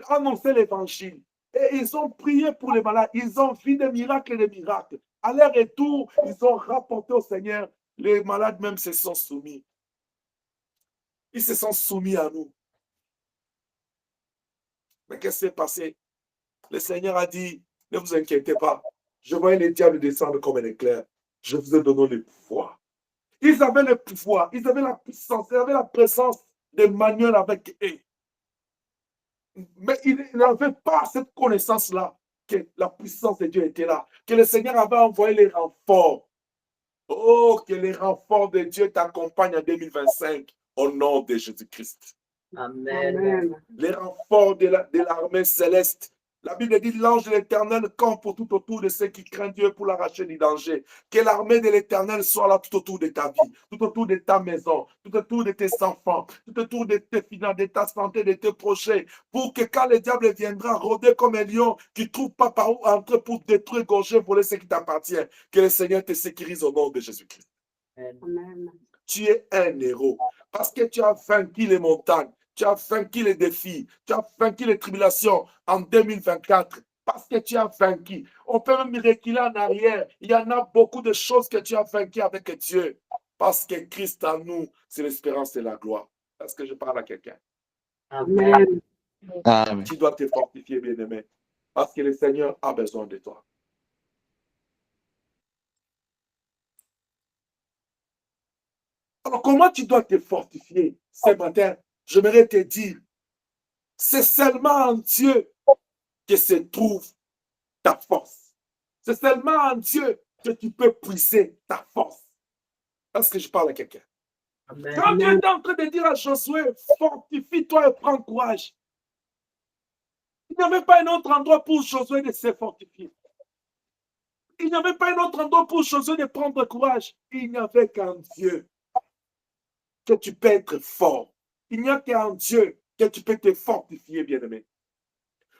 annoncé l'évangile et ils ont prié pour les malades, ils ont vu des miracles et des miracles. À leur retour, ils ont rapporté au Seigneur, les malades même se sont soumis. Ils se sont soumis à nous. Mais qu'est-ce qui s'est passé? Le Seigneur a dit, ne vous inquiétez pas. Je voyais les diables descendre comme un éclair. Je vous ai donné le pouvoir. Ils avaient le pouvoir, ils avaient la puissance, ils avaient la présence d'Emmanuel avec eux. Mais ils n'avaient pas cette connaissance-là, que la puissance de Dieu était là, que le Seigneur avait envoyé les renforts. Oh, que les renforts de Dieu t'accompagnent en 2025 au nom de Jésus-Christ. Amen. Les renforts de l'armée céleste. La Bible dit l'ange de l'Éternel campe tout autour de ceux qui craignent Dieu pour l'arracher du danger. Que l'armée de l'Éternel soit là tout autour de ta vie, tout autour de ta maison, tout autour de tes enfants, tout autour de tes finances, de ta santé, de tes projets, pour que quand le diable viendra rôder comme un lion qui ne trouve pas par où entrer pour détruire, gorger, voler ce qui t'appartient, que le Seigneur te sécurise au nom de Jésus-Christ. Amen. Tu es un héros parce que tu as vaincu les montagnes. Tu as vaincu les défis, tu as vaincu les tribulations en 2024 parce que tu as vaincu. On peut même reculer en arrière. Il y en a beaucoup de choses que tu as vaincu avec Dieu parce que Christ en nous, c'est l'espérance et la gloire. Est-ce que je parle à quelqu'un? Amen. Amen. Tu dois te fortifier, bien-aimé. Parce que le Seigneur a besoin de toi. Alors, comment tu dois te fortifier ce matin? J'aimerais te dire, c'est seulement en Dieu que se trouve ta force. C'est seulement en Dieu que tu peux puiser ta force. Est-ce que je parle à quelqu'un? Quand Dieu est en train de dire à Josué, fortifie-toi et prends courage. Il n'y avait pas un autre endroit pour Josué de se fortifier. Il n'y avait pas un autre endroit pour Josué de prendre courage. Il n'y avait qu'en Dieu que tu peux être fort. Il n'y a qu'en Dieu que tu peux te fortifier, bien-aimé.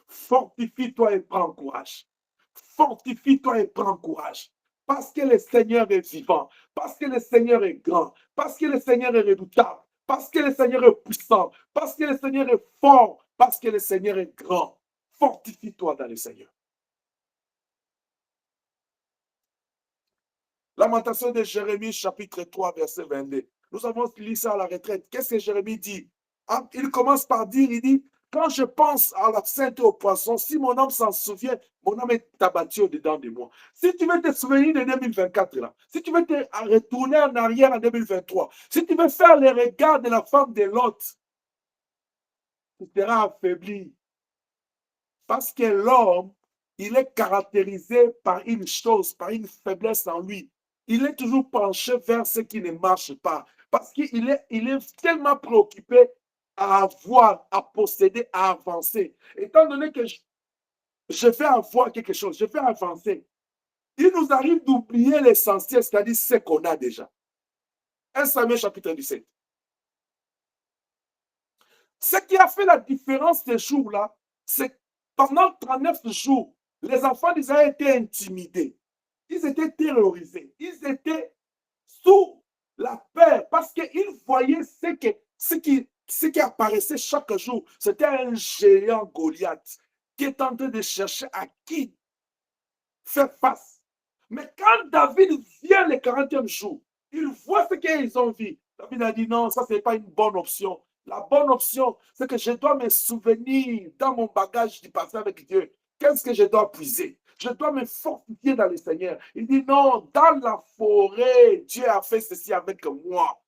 Fortifie-toi et prends courage. Fortifie-toi et prends courage. Parce que le Seigneur est vivant, parce que le Seigneur est grand, parce que le Seigneur est redoutable, parce que le Seigneur est puissant, parce que le Seigneur est fort, parce que le Seigneur est grand. Fortifie-toi dans le Seigneur. Lamentation de Jérémie, chapitre 3, verset 22. Nous avons lu ça à la retraite. Qu'est-ce que Jérémie dit? Il commence par dire, il dit, quand je pense à l'absinthe et au poisson, si mon âme s'en souvient, mon âme est abattue au-dedans de moi. Si tu veux te souvenir de 2024, là, si tu veux te retourner en arrière en 2023, si tu veux faire les regards de la femme de Lot, tu seras affaibli. Parce que l'homme, il est caractérisé par une chose, par une faiblesse en lui. Il est toujours penché vers ce qui ne marche pas. Parce qu'il est tellement préoccupé à avoir, à posséder, à avancer. Étant donné que je vais avoir quelque chose, je vais avancer, il nous arrive d'oublier l'essentiel, c'est-à-dire ce qu'on a déjà. 1 Samuel chapitre 17. Ce qui a fait la différence ces jours-là, c'est que pendant 39 jours, les enfants d'Israël étaient intimidés. Ils étaient terrorisés. Ils étaient sous la peur parce qu'ils voyaient ce qui apparaissait chaque jour. C'était un géant Goliath qui est en train de chercher à qui faire face. Mais quand David vient le 40e jour, il voit ce qu'ils ont vu. David a dit non, ça, ce n'est pas une bonne option. La bonne option, c'est que je dois me souvenir dans mon bagage du passé avec Dieu. Qu'est-ce que je dois puiser? Je dois me fortifier dans le Seigneur. Il dit non, dans la forêt, Dieu a fait ceci avec moi.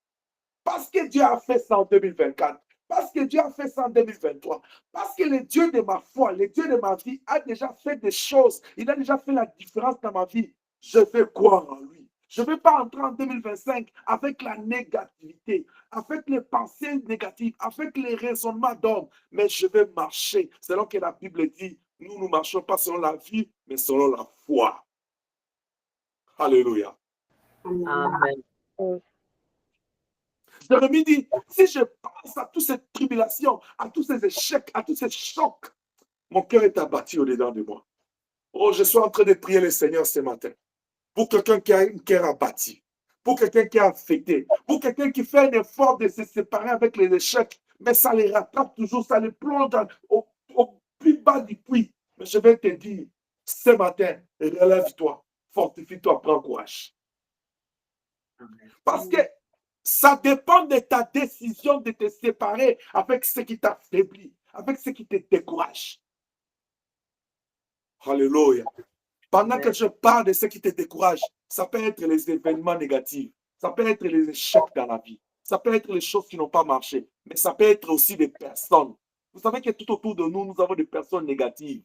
Parce que Dieu a fait ça en 2024. Parce que Dieu a fait ça en 2023. Parce que le Dieu de ma foi, le Dieu de ma vie a déjà fait des choses. Il a déjà fait la différence dans ma vie. Je vais croire en lui. Je ne vais pas entrer en 2025 avec la négativité, avec les pensées négatives, avec les raisonnements d'homme, mais je vais marcher selon que la Bible dit, nous ne marchons pas selon la vie, mais selon la foi. Alléluia. Amen. Jérémie dit, si je pense à toutes ces tribulations, à tous ces échecs, à tous ces chocs, mon cœur est abattu au-dedans de moi. Oh, je suis en train de prier le Seigneur ce matin. Pour quelqu'un qui a un cœur abattu, pour quelqu'un qui est affecté, pour quelqu'un qui fait un effort de se séparer avec les échecs, mais ça les rattrape toujours, ça les plonge au plus bas du puits. Mais je vais te dire, ce matin, relève-toi, fortifie-toi, prends courage. Parce que ça dépend de ta décision de te séparer avec ce qui t'affaiblit, avec ce qui te décourage. Alléluia. Pendant que je parle de ce qui te décourage, ça peut être les événements négatifs, ça peut être les échecs dans la vie, ça peut être les choses qui n'ont pas marché, mais ça peut être aussi des personnes. Vous savez que tout autour de nous, nous avons des personnes négatives.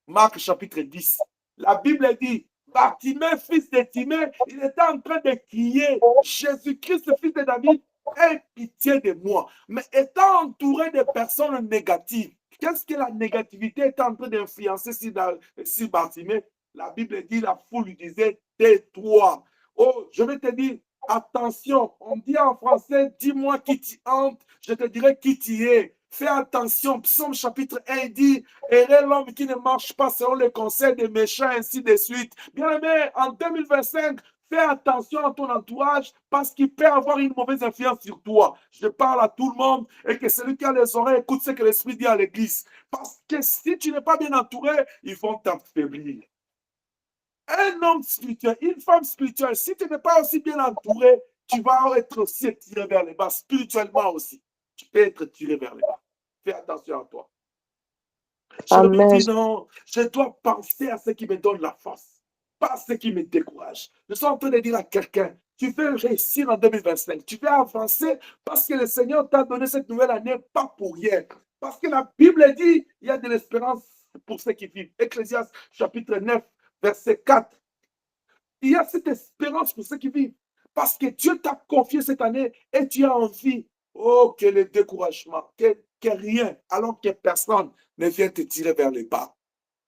Marc chapitre 10, la Bible dit, Bartimée, fils de Timée, il était en train de crier, Jésus-Christ, fils de David, aie pitié de moi. Mais étant entouré de personnes négatives, qu'est-ce que la négativité est en train d'influencer sur Bartimée? La Bible dit, la foule lui disait, tais-toi. Oh, je vais te dire, attention, on dit en français, dis-moi qui t'y hante, je te dirai qui t'y est. Fais attention, Psaume chapitre 1 dit, errez l'homme qui ne marche pas selon les conseils des méchants, ainsi de suite. Bien aimé, en 2025, fais attention à ton entourage parce qu'il peut avoir une mauvaise influence sur toi. Je parle à tout le monde et que celui qui a les oreilles écoute ce que l'Esprit dit à l'Église. Parce que si tu n'es pas bien entouré, ils vont t'affaiblir. Un homme spirituel, une femme spirituelle, si tu n'es pas aussi bien entouré, tu vas être aussi tiré vers les bas, spirituellement aussi. Tu peux être tiré vers les bas. Fais attention à toi. Je me Amen. dis non, je dois penser à ce qui me donne la force, pas à ce qui me décourage. Je suis en train de dire à quelqu'un, tu veux réussir en 2025, tu veux avancer parce que le Seigneur t'a donné cette nouvelle année, pas pour rien. Parce que la Bible dit, il y a de l'espérance pour ceux qui vivent. Ecclésiaste chapitre 9, verset 4. Il y a cette espérance pour ceux qui vivent. Parce que Dieu t'a confié cette année et tu as envie. Oh, que le découragement, que rien, alors que personne ne vient te tirer vers les bas.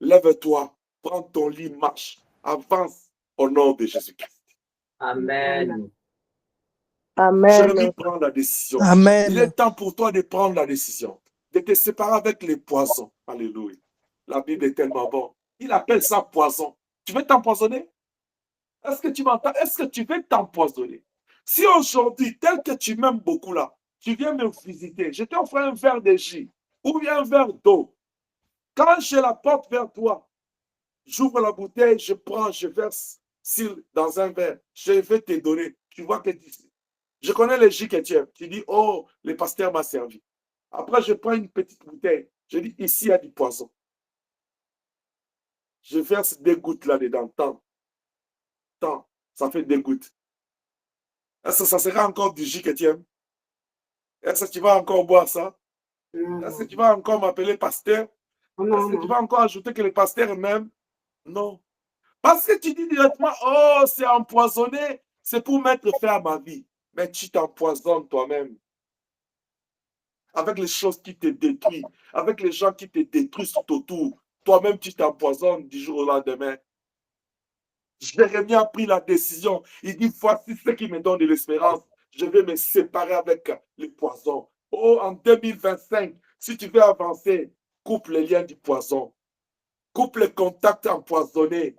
Lève-toi, prends ton lit, marche, avance au nom de Jésus-Christ. Amen. Jérémie Amen. prend la décision. Amen. Il est temps pour toi de prendre la décision, de te séparer avec les poisons. Alléluia. La Bible est tellement bonne. Il appelle ça poison. Tu veux t'empoisonner? Est-ce que tu m'entends? Est-ce que tu veux t'empoisonner? Si aujourd'hui, tel que tu m'aimes beaucoup là, tu viens me visiter, je t'offre un verre de jus ou bien un verre d'eau. Quand je la porte vers toi, j'ouvre la bouteille, je prends, je verse dans un verre. Je vais te donner. Tu vois que je connais le jus que tu aimes. Tu dis, oh, le pasteur m'a servi. Après, je prends une petite bouteille. Je dis, ici, il y a du poison. Je verse 2 gouttes là-dedans. Tant. Ça fait 2 gouttes. Est-ce que ça sera encore du jus que tu aimes? Est-ce que tu vas encore boire ça? Est-ce que tu vas encore m'appeler pasteur? Est-ce que tu vas encore ajouter que le pasteur m'aime? Non. Parce que tu dis directement, oh, c'est empoisonné, c'est pour mettre fin à ma vie. Mais tu t'empoisonnes toi-même. Avec les choses qui te détruisent, avec les gens qui te détruisent tout autour. Toi-même, tu t'empoisonnes du jour au lendemain. Jérémie a pris la décision. Il dit, voici ce qui me donne de l'espérance. Je vais me séparer avec le poison. Oh, en 2025, si tu veux avancer, coupe les liens du poison. Coupe les contacts empoisonnés.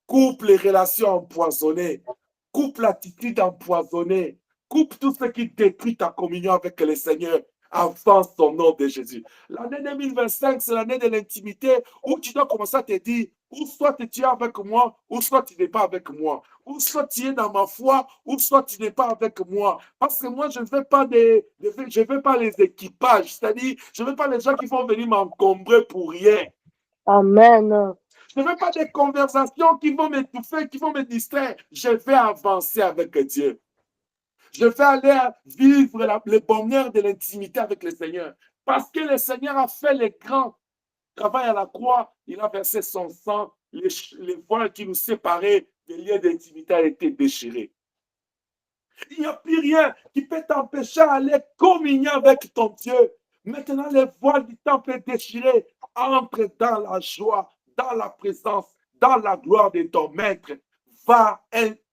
Coupe les relations empoisonnées. Coupe l'attitude empoisonnée. Coupe tout ce qui détruit ta communion avec le Seigneur. Avance au nom de Jésus. L'année 2025, c'est l'année de l'intimité où tu dois commencer à te dire, ou soit tu es avec moi, ou soit tu n'es pas avec moi. Ou soit tu es dans ma foi, ou soit tu n'es pas avec moi. Parce que moi, je ne veux pas les équipages. C'est-à-dire, je ne veux pas les gens qui vont venir m'encombrer pour rien. Amen. Je ne veux pas des conversations qui vont m'étouffer, qui vont me distraire. Je vais avancer avec Dieu. Je vais aller vivre le bonheur de l'intimité avec le Seigneur. Parce que le Seigneur a fait le grand travail à la croix. Il a versé son sang. Les voiles qui nous séparaient des liens d'intimité ont été déchirés. Il n'y a plus rien qui peut t'empêcher d'aller communier avec ton Dieu. Maintenant, les voiles du temple est déchirées. Entre dans la joie, dans la présence, dans la gloire de ton maître. Va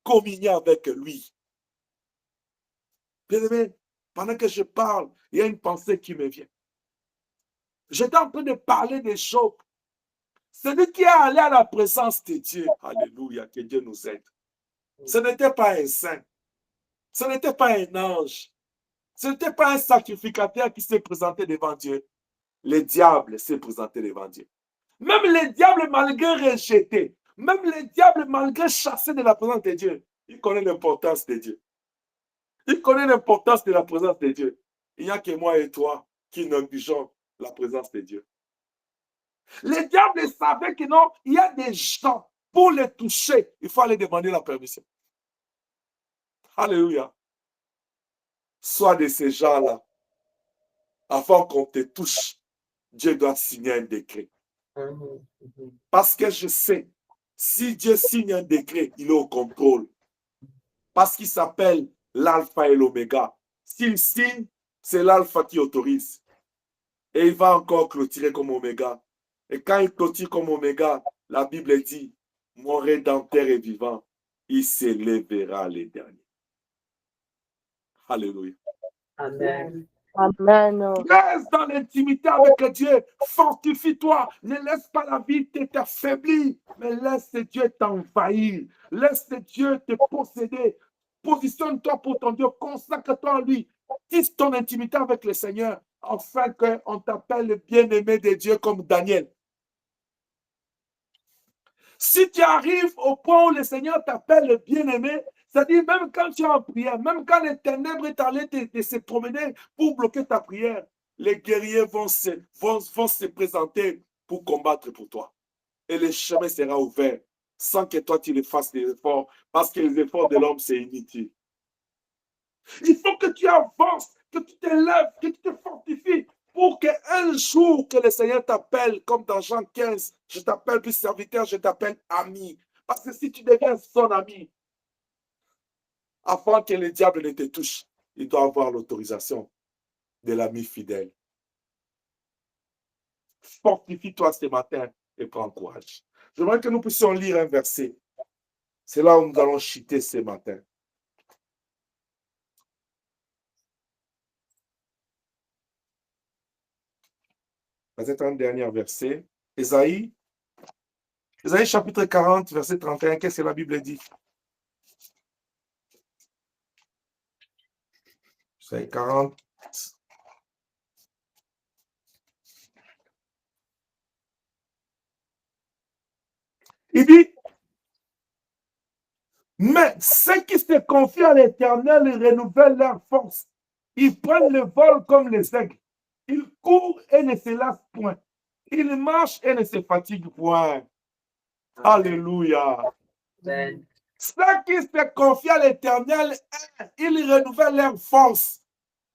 communier avec lui. Bien-aimé, pendant que je parle, il y a une pensée qui me vient. J'étais en train de parler des choses. Celui qui est allé à la présence de Dieu, alléluia, que Dieu nous aide. Ce n'était pas un saint. Ce n'était pas un ange. Ce n'était pas un sacrificateur qui s'est présenté devant Dieu. Le diable s'est présenté devant Dieu. Même le diable, malgré rejeté, même le diable, malgré chassé de la présence de Dieu, il connaît l'importance de Dieu. Il connaît l'importance de la présence de Dieu. Il n'y a que moi et toi qui négligeons la présence de Dieu. Les diables savaient que non, il y a des gens, pour les toucher, il faut aller demander la permission. Alléluia. Sois de ces gens-là. Avant qu'on te touche, Dieu doit signer un décret. Parce que je sais, si Dieu signe un décret, il est au contrôle. Parce qu'il s'appelle l'alpha et l'oméga. S'il signe, c'est l'alpha qui autorise. Et il va encore clôturer comme oméga. Et quand il clôture comme oméga, la Bible dit, mon rédempteur est vivant, il s'élèvera les derniers. Alléluia. Amen. Amen. Reste dans l'intimité avec Dieu. Fortifie-toi. Ne laisse pas la vie t'affaiblir, mais laisse Dieu t'envahir. Laisse Dieu te posséder. Positionne-toi pour ton Dieu. Consacre-toi à lui. Tisse ton intimité avec le Seigneur afin qu'on t'appelle le bien-aimé de Dieu comme Daniel. Si tu arrives au point où le Seigneur t'appelle le bien-aimé, c'est-à-dire même quand tu es en prière, même quand les ténèbres est allé de se promener pour bloquer ta prière, les guerriers vont se présenter pour combattre pour toi. Et le chemin sera ouvert sans que toi tu le fasses des efforts, parce que les efforts de l'homme, c'est inutile. Il faut que tu avances, que tu t'élèves, que tu te fortifies pour qu'un jour que le Seigneur t'appelle, comme dans Jean 15, je t'appelle plus serviteur, je t'appelle ami. Parce que si tu deviens son ami, avant que le diable ne te touche, il doit avoir l'autorisation de l'ami fidèle. Fortifie-toi ce matin et prends courage. J'aimerais que nous puissions lire un verset. C'est là où nous allons chuter ce matin. Peut-être un dernier verset. Ésaïe chapitre 40, verset 31. Qu'est-ce que la Bible dit? Ésaïe 40. Il dit, mais ceux qui se confient à l'Éternel renouvellent leur force. Ils prennent le vol comme les aigles. Ils courent et ne se lassent point. Ils marchent et ne se fatiguent point. Alléluia. Amen. Ceux qui se confient à l'Éternel, ils renouvellent leur force.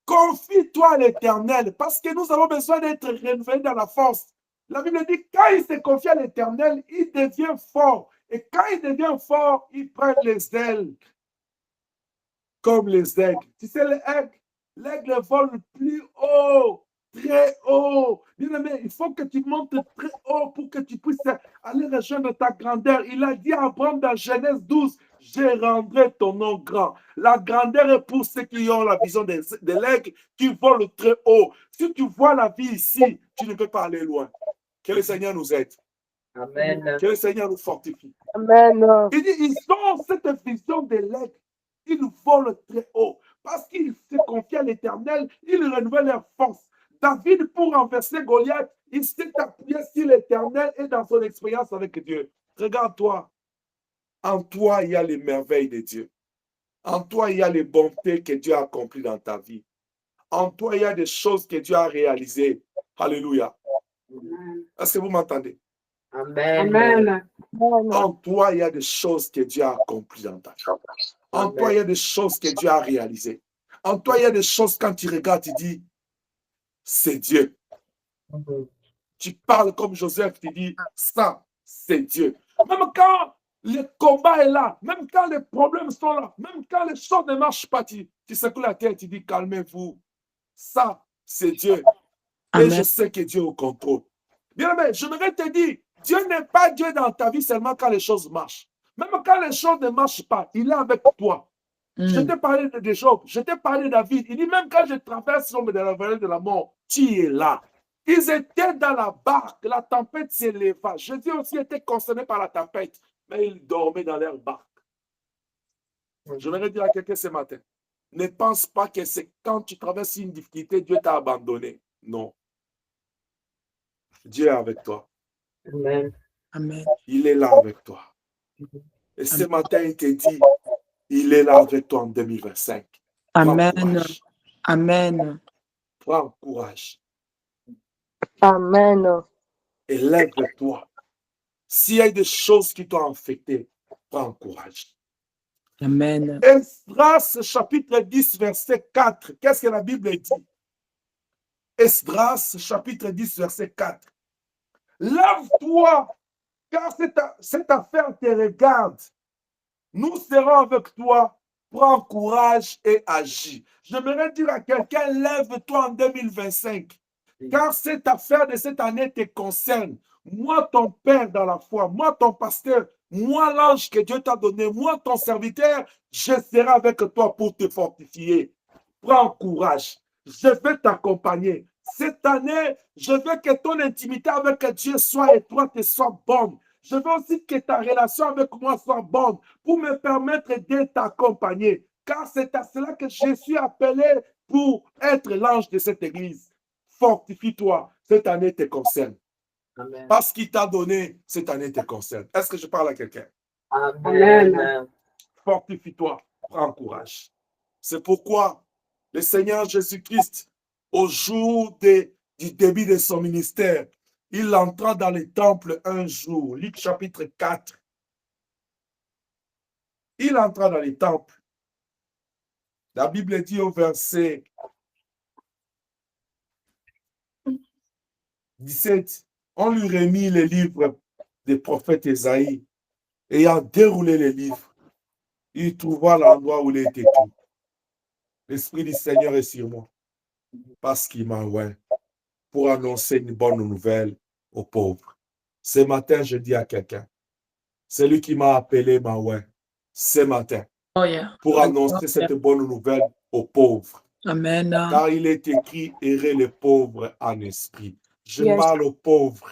Confie-toi à l'Éternel parce que nous avons besoin d'être renouvelés dans la force. La Bible dit, quand il se confie à l'Éternel, il devient fort. Et quand il devient fort, il prend les ailes comme les aigles. Tu sais, l'aigle vole plus haut, très haut. Bien-aimé, il faut que tu montes très haut pour que tu puisses aller rejoindre ta grandeur. Il a dit à Abraham dans Genèse 12, je rendrai ton nom grand. La grandeur est pour ceux qui ont la vision de l'aigle qui vole très haut. Si tu vois la vie ici, tu ne peux pas aller loin. Que le Seigneur nous aide. Amen. Que le Seigneur nous fortifie. Amen. Il dit, ils ont cette vision de l'aigle. Ils volent très haut. Parce qu'ils se confient à l'Éternel, ils renouvellent leur force. David, pour renverser Goliath, il s'est appuyé sur l'Éternel et dans son expérience avec Dieu. Regarde-toi. En toi, il y a les merveilles de Dieu. En toi, il y a les bontés que Dieu a accomplies dans ta vie. En toi, il y a des choses que Dieu a réalisées. Alléluia. Est-ce que vous m'entendez? Amen. Amen. En toi, il y a des choses que Dieu a accomplies dans ta vie. En toi, il y a des choses que Dieu a réalisées. En toi, il y a des choses, quand tu regardes, tu dis, c'est Dieu. Tu parles comme Joseph, tu dis, ça, c'est Dieu. Même quand le combat est là, même quand les problèmes sont là, même quand les choses ne marchent pas, tu secoues la tête, tu dis, calmez-vous. Ça, c'est Dieu. Et Amen. je sais que Dieu est au contrôle. Bien, mais je voudrais te dire, Dieu n'est pas Dieu dans ta vie seulement quand les choses marchent. Même quand les choses ne marchent pas, il est avec toi. Je t'ai parlé de Job, je t'ai parlé de David. Il dit, même quand je traverse l'ombre de la vallée de la mort, tu es là. Ils étaient dans la barque, la tempête s'éleva. Jésus aussi était concerné par la tempête, mais ils dormaient dans leur barque. Je voudrais dire à quelqu'un ce matin, ne pense pas que c'est quand tu traverses une difficulté, Dieu t'a abandonné. Non. Dieu est avec toi. Amen. Amen. Il est là avec toi. Et ce matin, il te dit, il est là avec toi en 2025. Prends Amen. courage. Amen. Prends courage. Amen. Et lève-toi. S'il y a des choses qui t'ont affecté, prends courage. Amen. Esdras, chapitre 10, verset 4. Qu'est-ce que la Bible dit? Esdras, chapitre 10, verset 4. Lève-toi, car cette affaire te regarde. Nous serons avec toi. Prends courage et agis. J'aimerais dire à quelqu'un, lève-toi en 2025. Car cette affaire de cette année te concerne. Moi, ton père dans la foi, moi, ton pasteur, moi, l'ange que Dieu t'a donné, moi, ton serviteur, je serai avec toi pour te fortifier. Prends courage. Je vais t'accompagner. Cette année, je veux que ton intimité avec Dieu soit étroite et soit bonne. Je veux aussi que ta relation avec moi soit bonne pour me permettre de t'accompagner. Car c'est à cela que je suis appelé pour être l'ange de cette église. Fortifie-toi. Cette année te concerne. Amen. Parce qu'il t'a donné, cette année te concerne. Est-ce que je parle à quelqu'un? Amen. Fortifie-toi. Prends courage. C'est pourquoi le Seigneur Jésus-Christ, au jour du début de son ministère, il entra dans le temple un jour. Luc chapitre 4. Il entra dans le temple. La Bible dit au verset 17, on lui remit les livres des prophètes Ésaïe. Ayant déroulé les livres, il trouva l'endroit où il était écrit. L'Esprit du Seigneur est sur moi, parce qu'il m'a envoyé pour annoncer une bonne nouvelle aux pauvres. Ce matin, je dis à quelqu'un, c'est lui qui m'a appelé m'a envoyé ce matin pour annoncer cette bonne nouvelle aux pauvres. Amen. Car il est écrit, errez les pauvres en esprit. Je parle aux pauvres,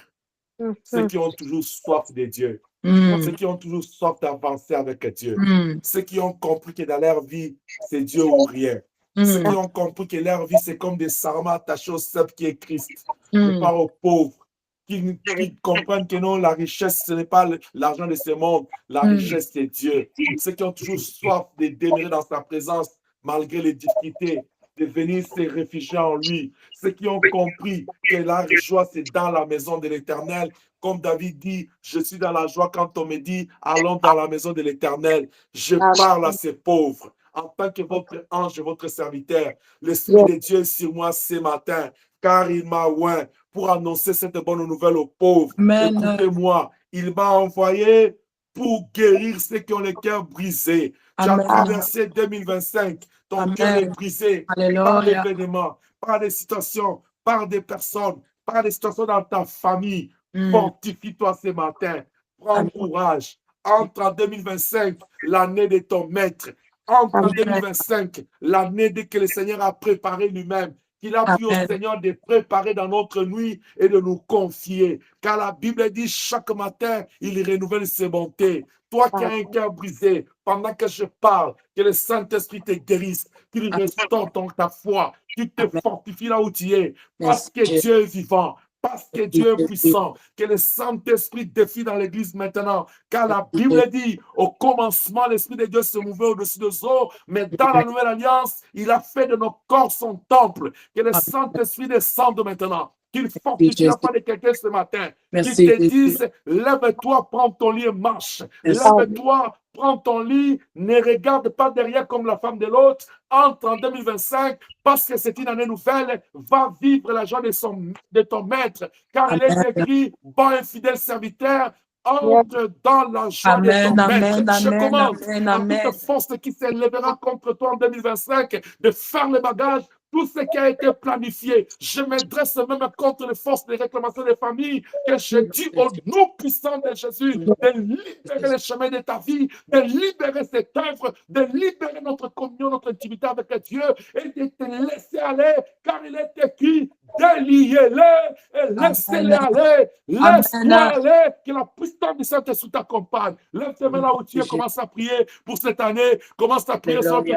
ceux qui ont toujours soif de Dieu. Ceux qui ont toujours soif d'avancer avec Dieu. Ceux qui ont compris que dans leur vie, c'est Dieu ou rien. Ceux qui ont compris que leur vie, c'est comme des sarments attachés au cep qui est Christ. Je parle aux pauvres qui comprennent que non, la richesse, ce n'est pas l'argent de ce monde. La richesse, c'est Dieu. Ceux qui ont toujours soif de demeurer dans sa présence, malgré les difficultés, de venir se réfugier en lui. Ceux qui ont compris que la joie, c'est dans la maison de l'Éternel. Comme David dit, je suis dans la joie quand on me dit, allons dans la maison de l'Éternel. Je parle à ces pauvres. En tant que votre ange et votre serviteur, l'Esprit de Dieu est sur moi ce matin, car il m'a oint pour annoncer cette bonne nouvelle aux pauvres. Écoutez-moi, il m'a envoyé pour guérir ceux qui ont le cœur brisé. Tu as traversé 2025, ton cœur est brisé par des événements, par des situations, par des personnes, par des situations dans ta famille. Fortifie-toi ce matin. Prends courage. Entre en 2025, l'année de ton maître. Entre en 2025, l'année que le Seigneur a préparé lui-même. Qu'il a pris au Seigneur de préparer dans notre nuit et de nous confier. Car la Bible dit chaque matin, il renouvelle ses bontés. Toi qui as un cœur brisé, pendant que je parle, que le Saint-Esprit te guérisse, qu'il restaure ta foi, qu'il te fortifie là où tu es. Parce que Dieu est vivant. Parce que Dieu est puissant, que le Saint-Esprit défie dans l'Église maintenant. Car la Bible dit, au commencement, l'Esprit de Dieu se mouvait au-dessus des eaux, mais dans la Nouvelle Alliance, il a fait de nos corps son temple. Que le Saint-Esprit descende maintenant. Qu'il fortifie la foi de quelqu'un ce matin. Qu'il te dise, lève-toi, prends ton lit et marche. Lève-toi, prends ton lit, ne regarde pas derrière comme la femme de l'autre. Entre en 2025, parce que c'est une année nouvelle, va vivre la joie de ton maître. Car il est écrit, bon et fidèle serviteur, entre dans la joie de ton maître. Je commande à toute force qui s'élèvera contre toi en 2025 de faire le bagage. Tout ce qui a été planifié, je m'adresse même contre les forces de réclamation des familles, que je dis au nom puissant de Jésus de libérer le chemin de ta vie, de libérer cette œuvre, de libérer notre communion, notre intimité avec Dieu et de te laisser aller, car il est écrit, déliez-les et laissez-les aller, laisse-toi aller, que la puissance du Saint-Esprit t'accompagne. Lève-toi là où tu es, commence à prier pour cette année, commence à prier sur la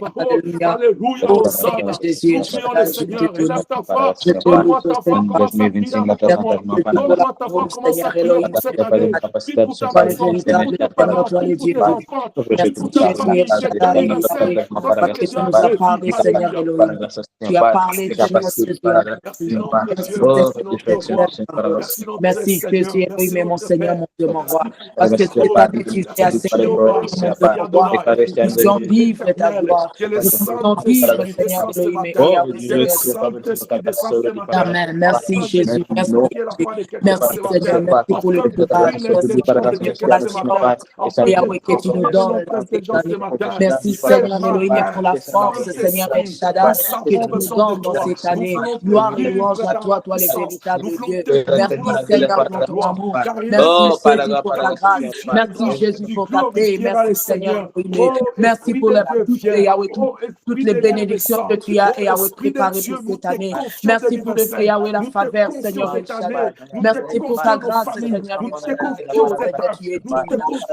parole. Alléluia, Hosanna. Nous prions le Seigneur, élève ta foi, donne-moi ta foi, commence à prier avec moi, donne-moi ta foi, commence à prier pour cette année, prie pour ta maison, prie pour tes parents, prie pour tes enfants, prie pour ta famille, parce que Dieu nous a parlé, Seigneur Elohim, tu as parlé, merci Jésus, oui, mon Seigneur, mon Dieu, mon roi, parce que cette année tu fais assez de gloire, nous allons vivre ta gloire, nous allons vivre, Seigneur Elohim. Amen. Merci Jésus. Merci Seigneur. Merci pour le courage. Merci pour la Yahweh que tu nous donnes. Merci Seigneur Elohim pour la force, Seigneur El Shaddai, que tu nous donnes dans cette année. Gloire et louange à toi, toi le véritable Dieu. Merci Seigneur pour ton amour. Merci Jésus pour ta grâce. Merci Jésus pour ta paix. Merci Seigneur. Merci pour toutes les bénédictions que tu as et à préparer pour cette année. Merci pour le Yahweh, la faveur, Seigneur El Shaddai. Merci pour ta grâce, Seigneur El Shaddai.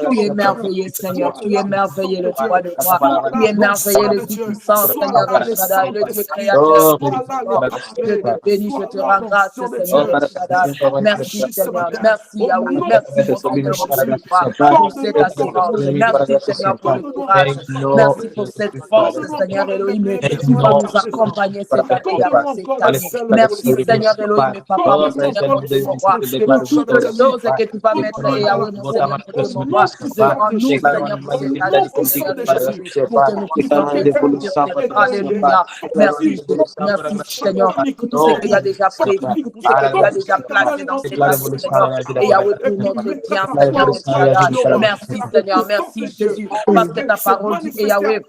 Tu es merveilleux, Seigneur. Tu es merveilleux, le roi de roi. Tu es merveilleux, le Dieu puissant, Seigneur El Shaddai, le Dieu créateur. te bénis, je te rends grâce, Seigneur. Merci, Seigneur. Merci, Yahweh. Merci pour cette assurance. Merci, Seigneur, pour le courage. Merci pour cette force, Seigneur Elohim, qui va nous accompagner cette année. Merci, Seigneur Elohim, Papa, mon Seigneur, mon Dieu, mon roi. Pour toutes les choses que tu vas mettre, Yahweh, mon Seigneur, mon Dieu, mon roi, devant nous, Seigneur, pour cette année, Seigneur Jésus, pour que nous puissions te Alléluia. Merci, merci, Seigneur, pour tout ce qu'il a déjà prévu, pour tout ce qu'il a déjà placé dans cette année, Seigneur. Et Yahweh, pour notre bien, Seigneur. Merci, Seigneur, merci, Jésus, parce que ta parole dit, Yahweh,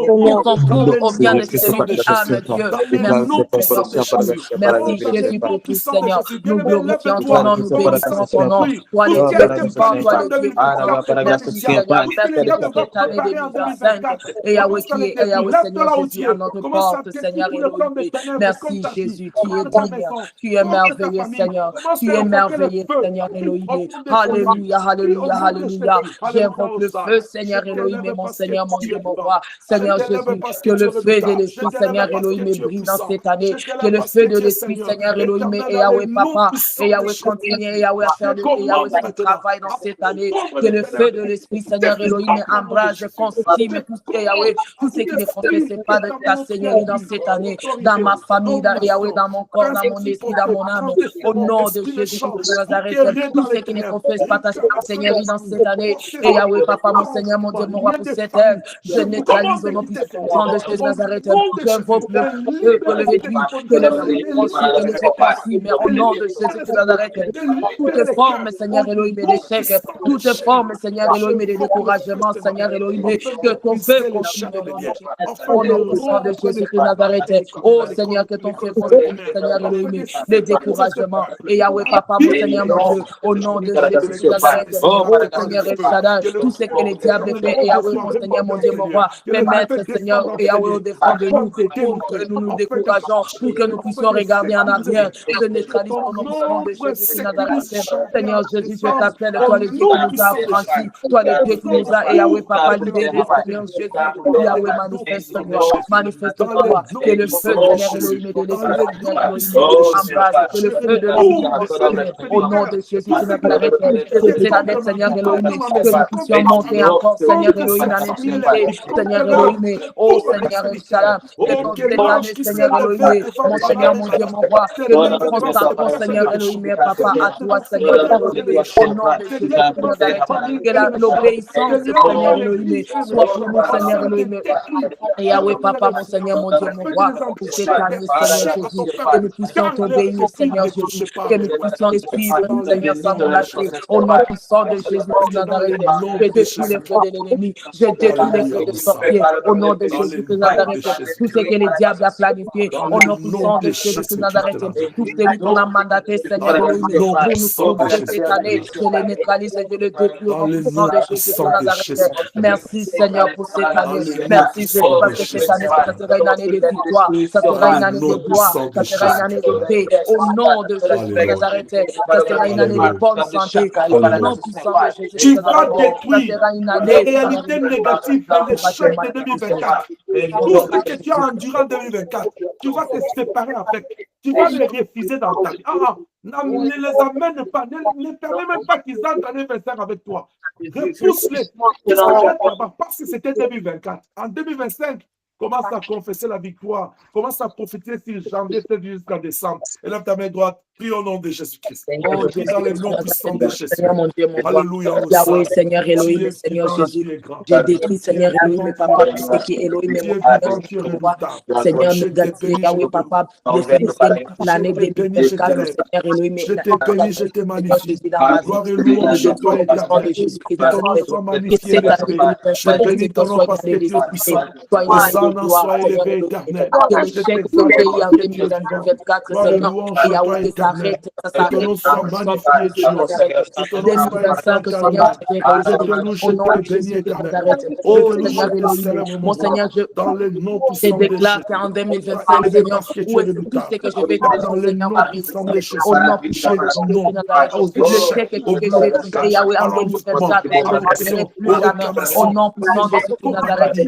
on concourt au bien de celui qui aime Dieu. Merci, Seigneur. Merci, Jésus, pour tout, Seigneur. Nous glorifions ton nom, nous bénissons ton nom. Toi, les dieux vivants, toi, les dieux vivants. Merci, Seigneur. Merci pour cette année 2025. Et Yahweh qui est, Yahweh, Seigneur Jésus, à notre porte, Seigneur Elohim. Merci, Jésus. Tu es digne. Tu es merveilleux, Seigneur. Tu es merveilleux, Seigneur Elohim. Alléluia, alléluia, alléluia. J'invoque le feu, Seigneur Elohim, mon Seigneur, mon Dieu, mon roi. Seigneur Jésus, que le feu de l'Esprit, Seigneur Elohim, brille dans cette année. Que le feu de l'Esprit, Seigneur Elohim, et Yahweh Papa, et Yahweh continue, et Yahweh faire de Yahweh ce travail dans cette année. Que le feu de l'Esprit, Seigneur Elohim, embrase, consume tout ce Yahweh, tout ce qui ne confesse pas de ta Seigneurie dans cette année, dans ma famille, dans Yahweh, dans mon corps, dans mon esprit, dans mon âme. Au nom de Jésus de Nazareth, tout ce qui ne confesse pas ta Seigneurie dans cette année. Et Yahweh Papa, mon Seigneur, mon Dieu, mon roi, pour cette œuvre, je neutralise au nom puissant de Jésus de Nazareth. J'invoque le feu, que le réduit, que le feu consume, que le feu consume, mais au nom de Jésus de Nazareth, toute forme, Seigneur Elohim, d'échec, toute forme, Seigneur Elohim, de découragement, Seigneur Elohim, que ton feu consume au nom puissant de Jésus de Nazareth. Oh Seigneur, que ton feu consume, Seigneur Elohim, les découragements. Et Yahweh Papa, mon Seigneur, mon Dieu, au nom de Jésus de Nazareth, oh Seigneur El Shaddai, tout ce que les diables fait, et Yahweh, mon Seigneur, mon Dieu, mon roi, permettre, Seigneur, et Yahweh, au défend de nous, pour que nous nous décourageons, pour que nous puissions regarder en arrière, je neutralise au nom de Jésus de Nazareth. Seigneur Jésus, je t'appelle, toi le Dieu qui nous a affranchis, toi le Dieu qui nous a, et Yahweh Papa, libérés, Seigneur Jésus, Yahweh, manifeste-toi, que le feu de l'Élohim et de l'Esprit, embrase, que le feu de l'Élohim, au nom de Jésus de Nazareth, que c'est avec Seigneur Elohim, que nous puissions monter encore, Seigneur Elohim, en intimité, Seigneur Elohim, oh Seigneur Inch'Allah, que dans cette année, Seigneur Elohim, mon Seigneur, mon Dieu, mon roi, que nous nous constatons, Seigneur Elohim, et Papa, à toi, Seigneur Elohim, au nom de Jésus de Nazareth, que l'obéissance, Seigneur Elohim, soit pour nous, Seigneur Elohim, et Yahweh, Papa, mon Seigneur, mon Dieu, mon roi, pour cette année, Seigneur Jésus, que nous puissions t'obéir, Seigneur Jésus, que nous puissions te suivre, Seigneur, sans nous lâcher, au nom puissant de Jésus de Nazareth, je détruis les feux de l'ennemi, je détruis les feux de sorcier, au nom de Jésus de Nazareth, tout ce que le diable a planifié, au nom puissant de Jésus de Nazareth, tout celui qu'on a mandaté, Seigneur Elohim, pour nous sauver cette année, je les neutralise et je les détruis, au nom puissant de Jésus de Nazareth. Merci, Seigneur, pour cette année. Merci, Jésus, parce que cette année, ça sera une année de victoire, ça sera une année de gloire, ça sera une année de paix, au nom de Jésus de Nazareth, ça sera une année de bonne santé, au nom puissant de Jésus de Nazareth, ça sera une année les réalités négatives et l'échec de 2024. Tout ce que tu as enduré en 2024, tu vas te séparer avec, tu vas les refuser dans ta vie. Ne les amène pas, ne permets même pas qu'ils entrent en 2025 avec toi. Repousse-les. Parce que c'était 2024. En 2025, commence à confesser la victoire. Commence à profiter sur janvier jusqu'à décembre. Et lève ta main droite. Prie au nom de Jésus-Christ. Oh, dans le nom puissant de Jésus. Alléluia. Yahweh, Seigneur Elohim, Seigneur Jésus. J'ai détruit, Seigneur Elohim, Papa, tout ce qui est Elohim, Seigneur, nous garde, Yahweh, Papa, de féliciter l'année 2024, Seigneur Elohim, je t'ai béni, je t'ai magnifié. Gloire et louange à toi, éternel. Que ton nom soit magnifié, je bénis ton nom parce que tu es puissant. Ton nom soit élevé, éternel. Que le chèque soit payé en 2024, Seigneur, Yahweh, s'arrête, ça Que ton s'arrête. nom soit magnifié, Dieu. Que ton nom soit 2025, exalté, Seigneur, Adonai. je vais réussir. Je Au te nom de bénis, Jésus de éternel. Nazareth. Je Oh te loue, Seigneur je te Elohim, célèbre, mon roi. Seigneur, je Dans le nom je puissant de déclare Jésus. qu'en Sois 2025, élevé Seigneur, parce que tu où es est-ce redoutable. que je vais trouver, Dans le Seigneur, nom ma puissant réussite. de Jésus. Au nom puissant Chaque de Jésus de nom Nazareth, aux je échecs, sais que au tout que j'ai et blocage, Yahweh à en l'envoûtement, 2024, je à ne marcherai l'oppression, plus au jamais. Au recamassement, nom puissant de Jésus de Nazareth.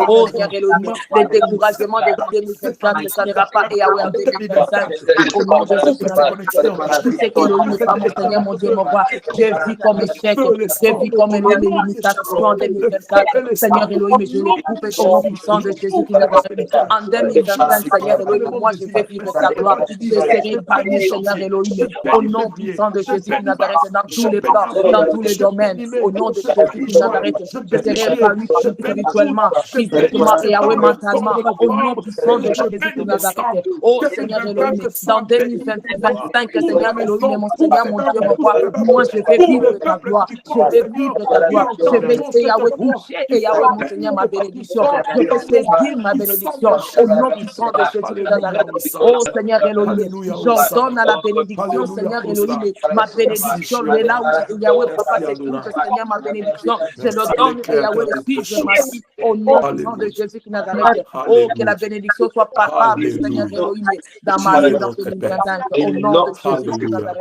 Oh Seigneur Elohim, les découragements de 2024 ne sera pas et Yahweh en 2025. Au nom de Jésus de Nazareth. Tout ce qu'Elohim n'est pas mon Seigneur, mon Dieu, mon roi. Je vis comme échec, je vis comme Elohim les limitations en 2024. Seigneur Elohim, je les coupe au nom puissant de Jésus qui Nazareth. En 2025, Seigneur Elohim, moi je vais vivre ta gloire. Je serai épanoui, Seigneur Elohim, au nom puissant de Jésus qui Nazareth, dans tous les plans, dans tous les domaines, au nom de Jésus qui Nazareth. Je serai épanoui spirituellement, physiquement et Yahweh mentalement, au nom puissant de Jésus qui Nazareth. Oh Seigneur Elohim, dans 2025, Seigneur Elohim, mon Seigneur, mon Dieu, mon roi, moi je vais vivre ta gloire, je vais vivre ta gloire, je vais Yahweh toucher et Yahweh mon Seigneur ma bénédiction, je vais saisir ma bénédiction au nom puissant de Jésus de Nazareth. Oh Seigneur Elohim, j'ordonne à la bénédiction, Seigneur Elohim, ma bénédiction est là où Yahweh papa se trouve, Seigneur ma bénédiction, je le donne et Yahweh le suivre ma vie au nom puissant de Jésus de Nazareth. Oh que la bénédiction soit palpable, Seigneur Elohim, dans ma vie dans 2025, au nom de Jésus de Nazareth.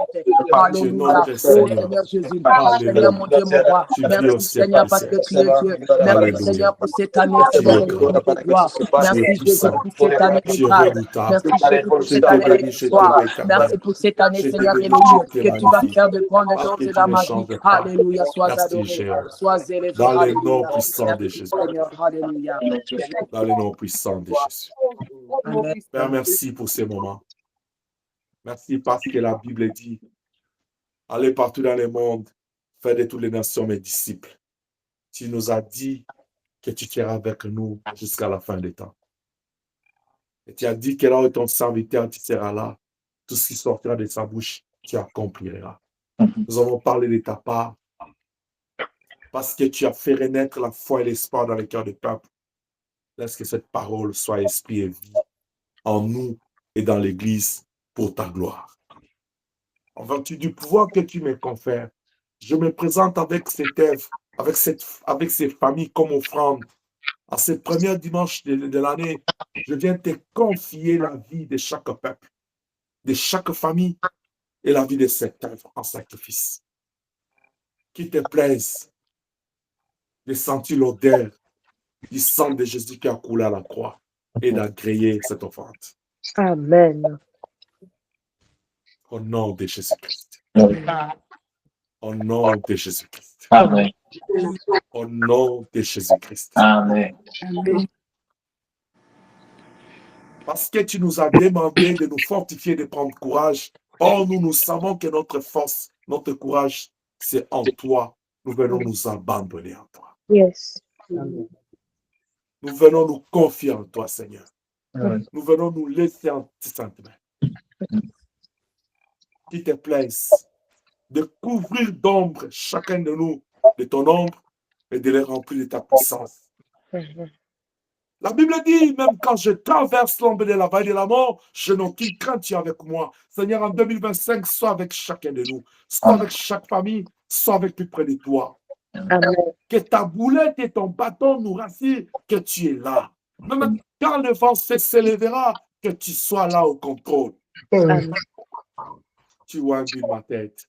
Alléluia. Oh Seigneur Jésus, Seigneur mon Dieu, mon roi, merci Seigneur parce que tu es Dieu. Merci Seigneur pour cette année, Seigneur Elohim de gloire. Merci Jésus pour cette année de grâce. Merci Jésus pour cette année de victoire. Merci pour cette année, Seigneur Elohim, que tu vas faire de grandes choses dans ma vie. Alléluia, sois adoré, sois élevé. Dans le nom puissant de Jésus. Seigneur, alléluia. Dans le nom puissant de Jésus. Amen. Père, merci pour ces moments. Merci parce que la Bible dit, allez partout dans le monde, faites de toutes les nations mes disciples. Tu nous as dit que tu seras avec nous jusqu'à la fin des temps. Et tu as dit que là où ton serviteur, tu seras là. Tout ce qui sortira de sa bouche, tu accompliras. Nous avons parlé de ta part parce que tu as fait renaître la foi et l'espoir dans le cœur du peuple. Laisse que cette parole soit esprit et vie en nous et dans l'Église pour ta gloire. En vertu du pouvoir que tu me confères, je me présente avec cette œuvre, avec ces familles comme offrande. À ce premier dimanche de l'année, je viens te confier la vie de chaque peuple, de chaque famille et la vie de cette œuvre en sacrifice. Qu'il te plaise de sentir l'odeur du sang de Jésus qui a coulé à la croix et d'agréer cette offrande. Amen. Au nom de Jésus-Christ. Au nom de Jésus-Christ. Amen. Au nom de Jésus-Christ. Amen. Parce que tu nous as demandé de nous fortifier, de prendre courage. Or, nous savons que notre force, notre courage, c'est en toi. Nous venons nous abandonner en toi. Yes. Nous venons nous confier en toi, Seigneur. Amen. Nous venons nous laisser en tes saintes mains. Qu'il te plaise de couvrir d'ombre chacun de nous de ton ombre et de les remplir de ta puissance. La Bible dit, même quand je traverse l'ombre de la vallée de la mort, je n'ai aucune crainte, tu es avec moi. Seigneur, en 2025, sois avec chacun de nous, sois avec chaque famille, sois avec plus près de toi. Amen. Que ta boulette et ton bâton nous rassurent que tu es là. Même quand le vent s'élèvera, que tu sois là au contrôle. Amen. Tu vois ma tête,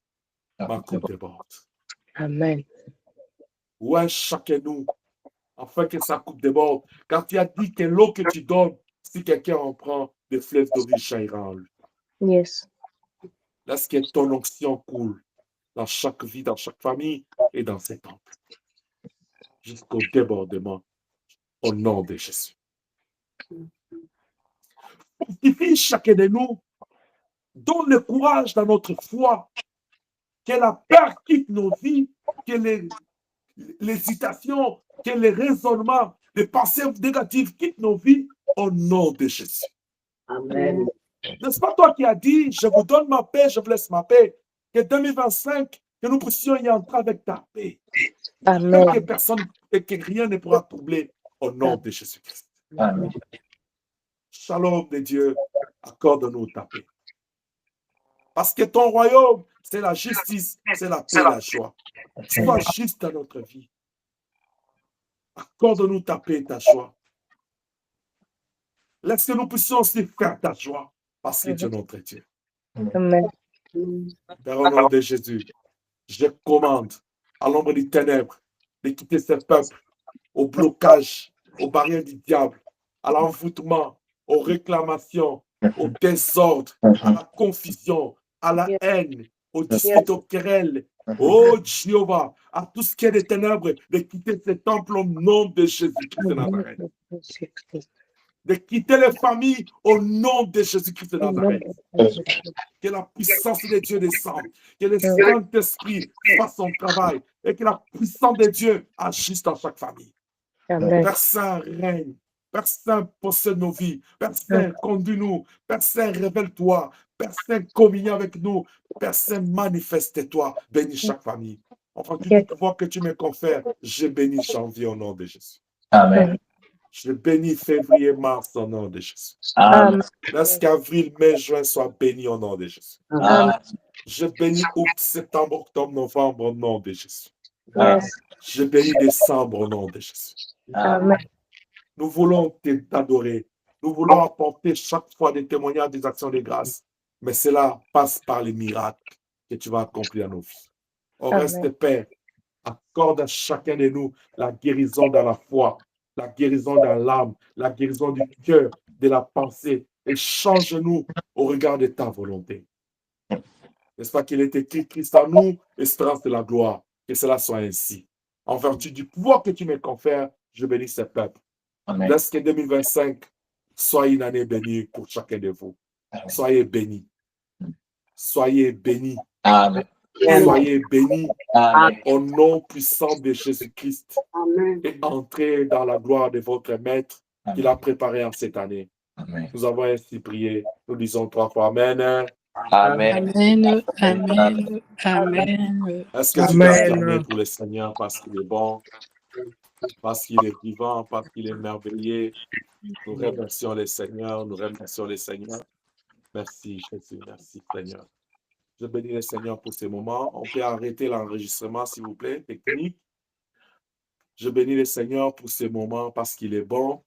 ma coupe déborde. Amen. Ouais, chacun de nous, afin que sa coupe déborde. Car tu as dit que l'eau que tu donnes, si quelqu'un en prend, des fleuves d'eau vie jaillira en lui. Yes. Laisse que ton onction coule dans chaque vie, dans chaque famille et dans ces temples. Jusqu'au débordement, au nom de Jésus. Fortifie chacun de nous, donne le courage dans notre foi, que la peur quitte nos vies, que l'hésitation, que les raisonnements, les pensées négatives quittent nos vies au nom de Jésus. Amen. N'est-ce pas toi qui as dit, je vous donne ma paix, je vous laisse ma paix, que 2025, que nous puissions y entrer avec ta paix. Amen. Que personne et que rien ne pourra troubler au nom de Jésus-Christ. Amen. Shalom de Dieu, accorde-nous ta paix. Parce que ton royaume, c'est la justice, c'est la paix et la joie. Sois juste dans notre vie. Accorde-nous ta paix et ta joie. Laisse que nous puissions aussi faire ta joie, parce que tu es notre Dieu. Amen. Père, au nom de Jésus, je commande à l'ombre des ténèbres de quitter ce peuple au blocage, aux barrières du diable, à l'envoûtement, aux réclamations, au désordre, à la confusion, à la haine, aux disputes, aux querelles. Oh Jéhovah, à tout ce qui est des ténèbres, de quitter ce temple au nom de Jésus-Christ de Nazareth. De quitter les familles au nom de Jésus-Christ de Nazareth. Que la puissance de Dieu descende. Que le Saint-Esprit fasse son travail. Et que la puissance de Dieu agisse dans chaque famille. Amen. Père Saint, règne. Père Saint, possède nos vies. Père Saint, conduis-nous. Père Saint, révèle-toi. Père Saint, communie avec nous. Père Saint, manifeste-toi. Bénis chaque famille. Enfin, tout le pouvoir que tu me confères, je bénis janvier au nom de Jésus. Amen. Je bénis février, mars au nom de Jésus. Amen. Laisse qu'avril, mai, juin soient bénis au nom de Jésus. Amen. Je bénis août, septembre, octobre, novembre au nom de Jésus. Yes. Je bénis décembre au nom de Jésus. Amen. Nous voulons t'adorer. Nous voulons apporter chaque fois des témoignages, des actions de grâce. Mais cela passe par les miracles que tu vas accomplir dans nos vies. Au reste, Père, accorde à chacun de nous la guérison dans la foi, la guérison dans l'âme, la guérison du cœur, de la pensée. Et change-nous au regard de ta volonté. N'est-ce pas qu'il est écrit, Christ en nous, espérance de la gloire. Que cela soit ainsi. En vertu du pouvoir que tu me confères, je bénis ce peuple. Amen. Laisse que 2025 soit une année bénie pour chacun de vous. Amen. Soyez bénis. Soyez bénis. Amen. Soyez bénis Amen. au nom puissant de Jésus-Christ. Amen. Et entrez dans la gloire de votre Maître qu'il a préparé en cette année. Amen. Nous avons ainsi prié. Nous disons 3 fois Amen. Amen. Amen, amen, amen. Est-ce que tu peux acclamer pour le Seigneur parce qu'il est bon, parce qu'il est vivant, parce qu'il est merveilleux? Nous remercions le Seigneur, nous remercions le Seigneur. Merci Jésus, merci Seigneur. Je bénis le Seigneur pour ces moments. On peut arrêter l'enregistrement, s'il vous plaît, technique. Je bénis le Seigneur pour ces moments parce qu'il est bon.